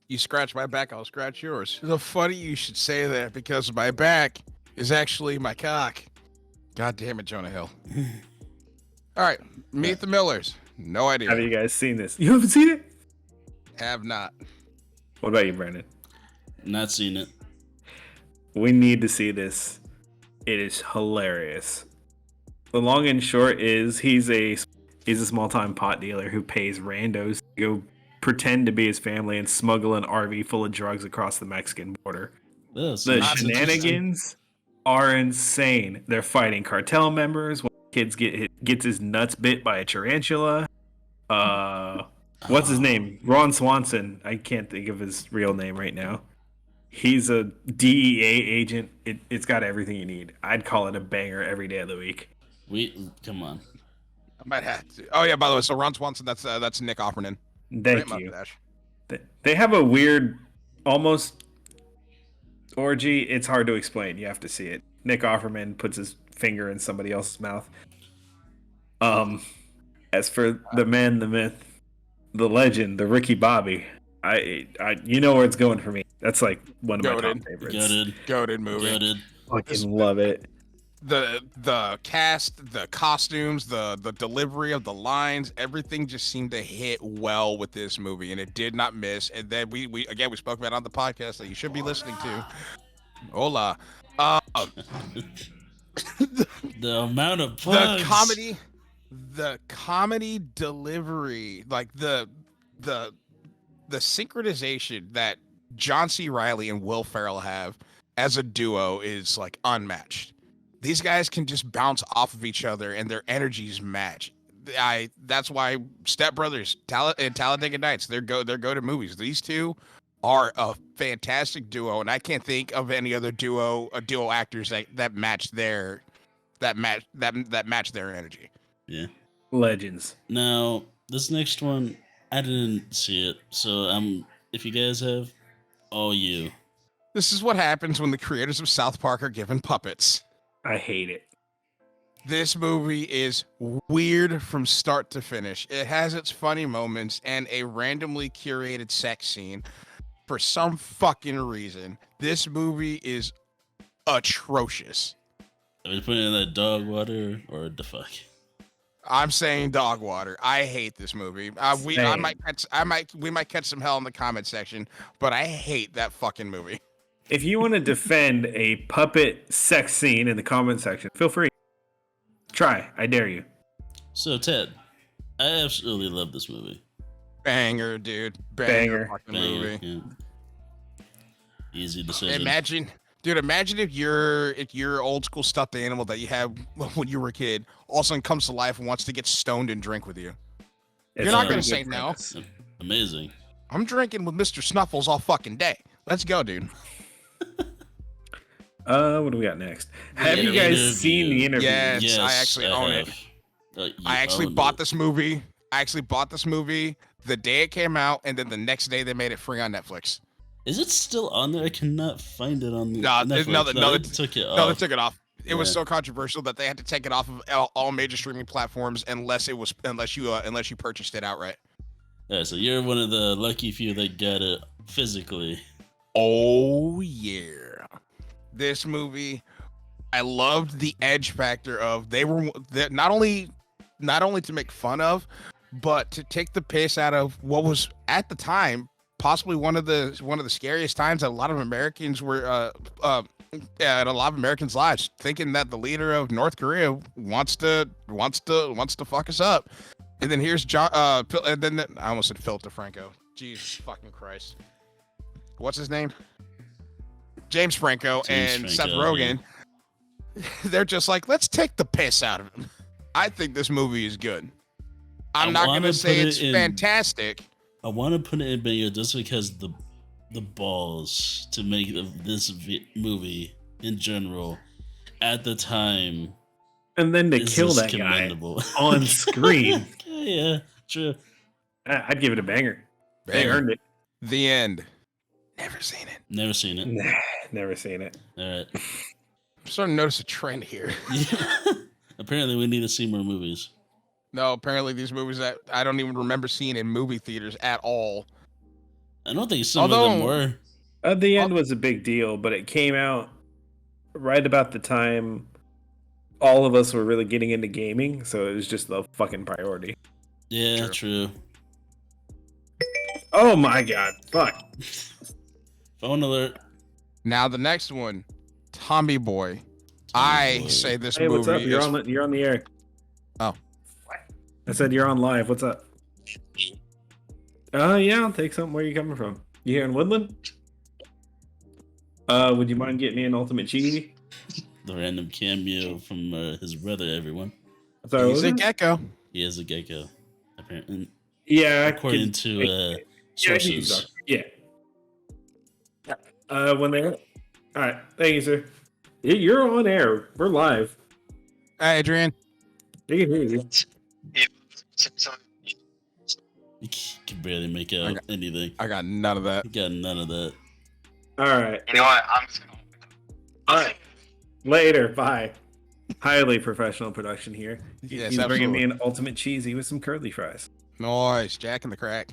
You scratch my back, I'll scratch yours. It's so funny you should say that because my back is actually my cock. God damn it, Jonah Hill. All right, Meet the Millers. No idea. Have you guys seen this? You haven't seen it? Have not. What about you, Brandon? Not seen it. We need to see this. It is hilarious. The long and short is he's a small time pot dealer who pays randos to go pretend to be his family and smuggle an RV full of drugs across the Mexican border. That's The interesting. shenanigans are insane. They're fighting cartel members. One kid gets his nuts bit by a tarantula. What's his name? Ron Swanson. I can't think of his real name right now. He's a DEA agent. It's got everything you need. I'd call it a banger every day of the week. Come on. I might have to. Oh yeah, by the way, so Ron Swanson, that's Nick Offerman. Thank you. They have a weird, almost orgy. It's hard to explain. You have to see it. Nick Offerman puts his finger in somebody else's mouth. As for the man, the myth, the legend, the Ricky Bobby, I you know where it's going for me. That's like one of my top favorites. Goated movie. Goated. Fucking love it. The cast, the costumes, the delivery of the lines, everything just seemed to hit well with this movie, and it did not miss. And then we spoke about it on the podcast that you should be listening to. Hola. The amount of plugs. The comedy delivery, like the synchronization that John C. Reilly and Will Ferrell have as a duo is like unmatched. These guys can just bounce off of each other and their energies match. That's why Step Brothers and Talladega Nights, they're go to movies. These two are a fantastic duo, and I can't think of any other duo actors that match their energy. Yeah. Legends. Now, this next one, I didn't see it, so if you guys have, all you. This is what happens when the creators of South Park are given puppets. I hate it. This movie is weird from start to finish. It has its funny moments and a randomly curated sex scene for some fucking reason. This movie is atrocious. Are we putting in that dog water or the fuck? I'm saying dog water. I hate this movie. We might catch some hell in the comment section, but I hate that fucking movie. If you want to defend a puppet sex scene in the comment section, feel free. Try. I dare you. So, Ted, I absolutely love this movie. Banger, dude. Banger. Fucking movie. Yeah. Easy decision. Imagine if your old school stuffed animal that you had when you were a kid all of a sudden comes to life and wants to get stoned and drink with you. You're not going to say no. Amazing. I'm drinking with Mr. Snuffles all fucking day. Let's go, dude. What do we got next? Have you guys seen the interview? Yes, I actually own it. I actually bought this movie. The day it came out, and then the next day they made it free on Netflix. Is it still on there? I cannot find it on Netflix. No, they took it off. They took it off. It was so controversial that they had to take it off of all major streaming platforms unless you purchased it outright. Yeah, so you're one of the lucky few that got it physically. Oh yeah. This movie, I loved the edge factor of they were not only to make fun of, but to take the piss out of what was at the time possibly one of the scariest times that a lot of Americans were in a lot of Americans' lives, thinking that the leader of North Korea wants to fuck us up. And then here's John and then I almost said Philip DeFranco. Jesus fucking Christ. What's his name? James Franco and Seth Rogen. Yeah. They're just like, let's take the piss out of him. I think this movie is good. I'm not going to say it's fantastic. I want to put it in banger just because the balls to make this movie in general at the time. And then to kill that guy on screen. Yeah, true. I'd give it a banger. They earned it. The end. Never seen it. Never seen it. Nah, never seen it. All right. I'm starting to notice a trend here. Apparently, we need to see more movies. No, apparently these movies that I don't even remember seeing in movie theaters at all. I don't think some of them were. The end was a big deal, but it came out right about the time all of us were really getting into gaming, so it was just the fucking priority. Yeah, true. Oh my god, fuck. Phone alert. Now the next one, Tommy Boy. I boy. say this Hey, what's up? movie You're is. on. You're on the air. Oh. I said you're on live. What's up? Yeah, I'll take something. Where are you coming from? You here in Woodland? Would you mind getting me an ultimate cheesy? The random cameo from his brother, everyone. Sorry, what He's was a it? gecko. He is a gecko, apparently. Yeah, According to sources. Yeah. When they're all right. Thank you, sir. You're on air. We're live. Hey, Adrian. They can hear you. You can barely make out anything. I got none of that. You got none of that. All right. You know what? I'm just gonna. All right. Later. Bye. Highly professional production here. Yes, He's bringing me absolutely. an ultimate cheesy with some curly fries. Nice, Jack in the Crack.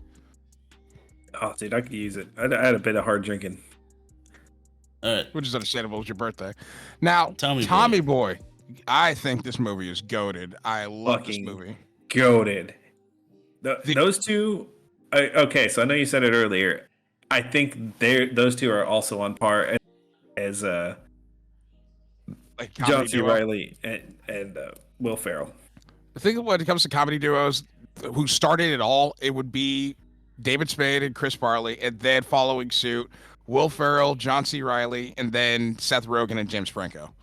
Oh, dude, I could use it. I had a bit of hard drinking. All right. Which is understandable. It was your birthday. Now, Tommy Tommy Boy. I think this movie is goated. I love Fucking this movie. Goated. Those two. Okay, so I know you said it earlier. I think those two are also on par as Like John comedy C. duo. Reilly and Will Ferrell. I think when it comes to comedy duos, who started it all, it would be David Spade and Chris Farley, and then following suit, Will Ferrell, John C. Reilly, and then Seth Rogen and James Franco.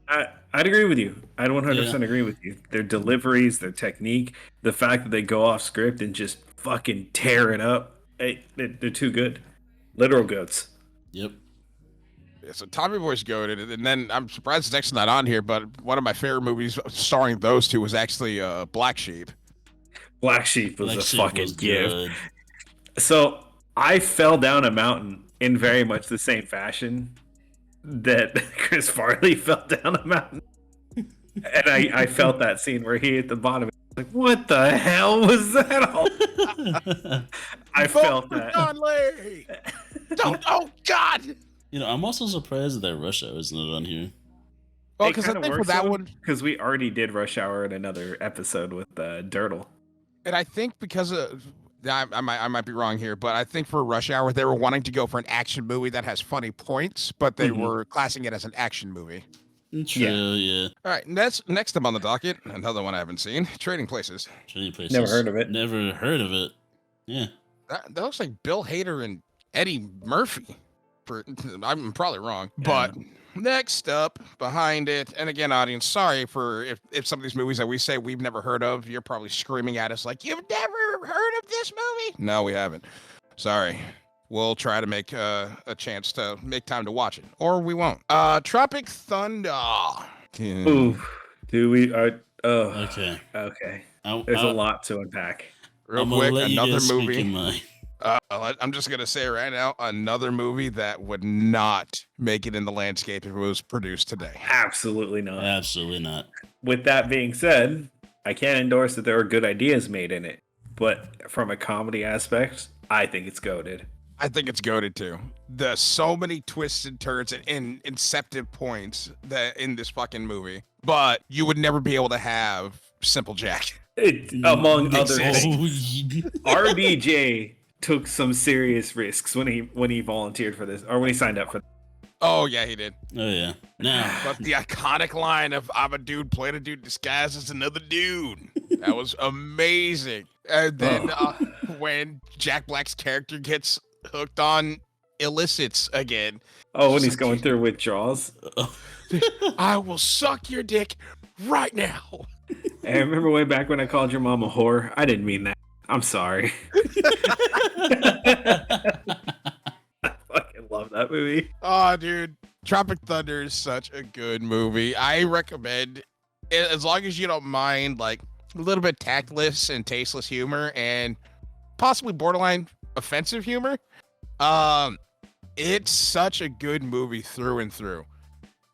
I'd agree with you. I'd 100% agree with you. Their deliveries, their technique, the fact that they go off script and just fucking tear it up. They're too good. Literal goats. Yep. Yeah, so Tommy Boy's goated, and then I'm surprised it's actually not on here, but one of my favorite movies starring those two was actually Black Sheep. Black Sheep was Black a Sheep fucking was gift. good. So I fell down a mountain in very much the same fashion that Chris Farley fell down a mountain. And I felt that scene where he hit the bottom. Like, what the hell was that all? I felt that. Conley! Oh, God! You know, I'm also surprised that Rush Hour isn't on here. Well, because I think for that one, because we already did Rush Hour in another episode with Dirtle. and I think because of, I might be wrong here, but I think for Rush Hour, they were wanting to go for an action movie that has funny points, but they were classing it as an action movie. True, yeah. All right, next up on the docket, another one I haven't seen, Trading Places. Trading Places. Never heard of it. Never heard of it. Yeah. That looks like Bill Hader and Eddie Murphy. I'm probably wrong, but next up behind it, and again, audience, sorry for if some of these movies that we say we've never heard of, you're probably screaming at us like, you've never heard of this movie? No, we haven't. Sorry. We'll try to make a chance to make time to watch it, or we won't. Tropic Thunder. Ooh, do we? Okay. Okay. There's There's a lot to unpack. Real I'm quick, gonna let you another guys speak movie. in mine. I'm just gonna say right now, another movie that would not make it in the landscape if it was produced today. Absolutely not. Absolutely not. With that being said, I can't endorse that there are good ideas made in it, but from a comedy aspect, I think it's goated. I think it's goated too. There's so many twists and turns and inceptive points that in this fucking movie, but you would never be able to have Simple Jack. Among other Exist. things, RDJ took some serious risks when he volunteered for this, or when he signed up for this. Oh yeah, he did. Oh yeah. Now, But the iconic line of "I'm a dude playing a dude disguised as another dude," that was amazing. And then when Jack Black's character gets hooked on illicits again, Oh, when he's going through withdrawals. I will suck your dick right now. Hey, remember way back when I called your mom a whore? I didn't mean that. I'm sorry. I fucking love that movie. Oh, dude. Tropic Thunder is such a good movie. I recommend it as long as you don't mind like a little bit tactless and tasteless humor and possibly borderline offensive humor. It's such a good movie through and through.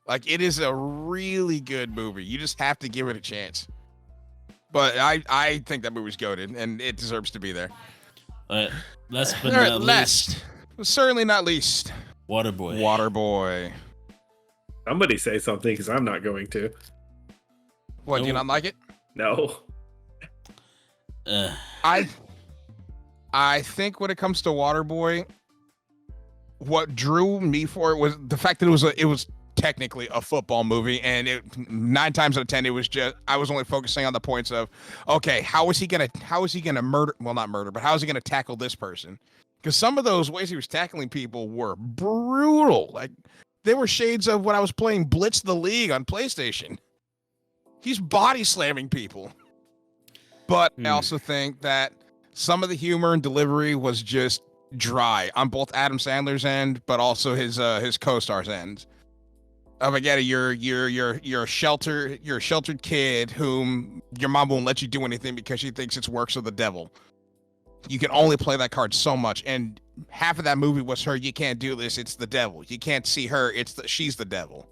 Like, it is a really good movie. You just have to give it a chance. But I think that movie's goated, and it deserves to be there. Last but All right, not least, certainly not least, Waterboy. Waterboy. Somebody say something, because I'm not going to. What, do you No. not like it? No. I think when it comes to Waterboy, what drew me for it was the fact that it was technically a football movie, and 9 times out of 10 it was just I was only focusing on the points of, okay, how is he gonna murder? Well, not murder, but how is he gonna tackle this person? Because some of those ways he was tackling people were brutal. Like they were shades of when I was playing Blitz the League on PlayStation. He's body slamming people. But I also think that some of the humor and delivery was just dry on both Adam Sandler's end, but also his co-star's end. Again, you're a sheltered kid whom your mom won't let you do anything because she thinks it's works of the devil. You can only play that card so much, and half of that movie was her. You can't do this. It's the devil. You can't see her. She's the devil.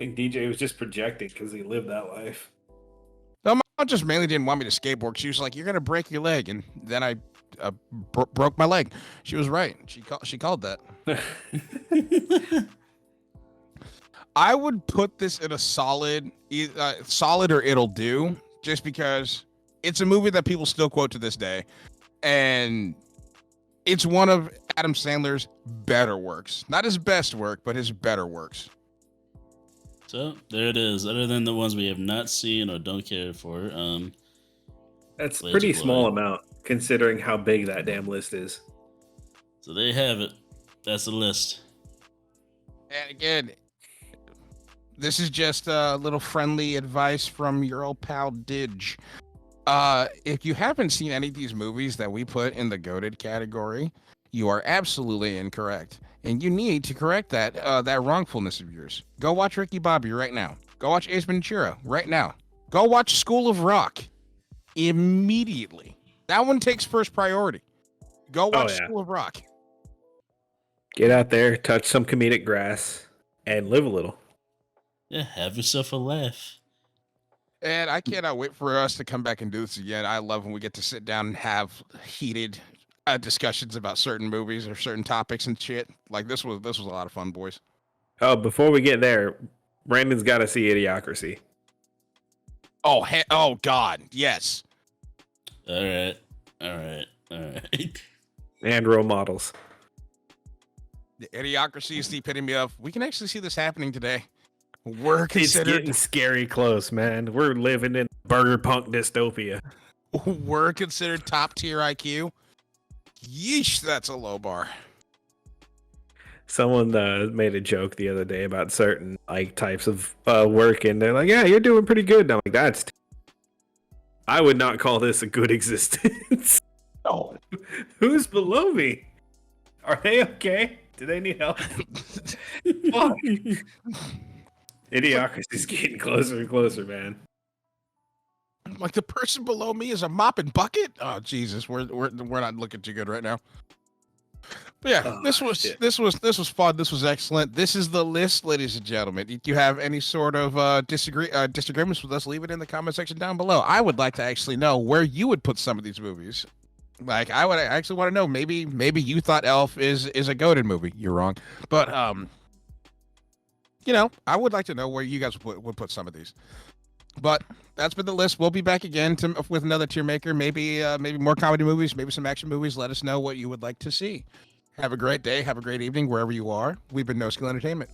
I think DJ was just projecting because he lived that life. No, my mom just mainly didn't want me to skateboard. She was like, "You're gonna break your leg," and then I broke my leg. She was right. She called that. I would put this in a solid or it'll do, just because it's a movie that people still quote to this day, and it's one of Adam Sandler's better works. Not his best work, but his better works. So there it is. Other than the ones we have not seen or don't care for, that's a pretty small amount considering how big that damn list is. So there you have it. That's the list. And again, this is just a little friendly advice from your old pal Didge. If you haven't seen any of these movies that we put in the goated category, you are absolutely incorrect, and you need to correct that wrongfulness of yours. Go watch Ricky Bobby right now. Go watch Ace Ventura right now. Go watch School of Rock immediately. That one takes first priority. Go watch School of Rock. Get out there, touch some comedic grass, and live a little. Yeah, have yourself a laugh. And I cannot wait for us to come back and do this again. I love when we get to sit down and have heated discussions about certain movies or certain topics and shit. Like this was a lot of fun, boys. Oh, before we get there, Brandon's got to see Idiocracy. Oh God, yes. All right. And role models. The Idiocracy is the epitome of, we can actually see this happening today. We're considered... It's getting scary close, man. We're living in burger punk dystopia. We're considered top tier IQ. Yeesh, that's a low bar. Someone made a joke the other day about certain types of work, and they're like, "Yeah, you're doing pretty good." And I'm like, "That's." I would not call this a good existence. No. Who's below me? Are they okay? Do they need help? Fuck. Idiocracy's getting closer and closer, man. Like the person below me is a mop and bucket. Oh Jesus, we're not looking too good right now. But yeah, this was fun. This was excellent. This is the list, ladies and gentlemen. If you have any sort of disagreements with us, leave it in the comment section down below. I would like to actually know where you would put some of these movies. Like I would actually want to know. Maybe you thought Elf is a goated movie. You're wrong, but I would like to know where you guys would put some of these. But that's been the list. We'll be back again with another tier maker. Maybe more comedy movies, maybe some action movies. Let us know what you would like to see. Have a great day. Have a great evening wherever you are. We've been NoSkill Entertainment.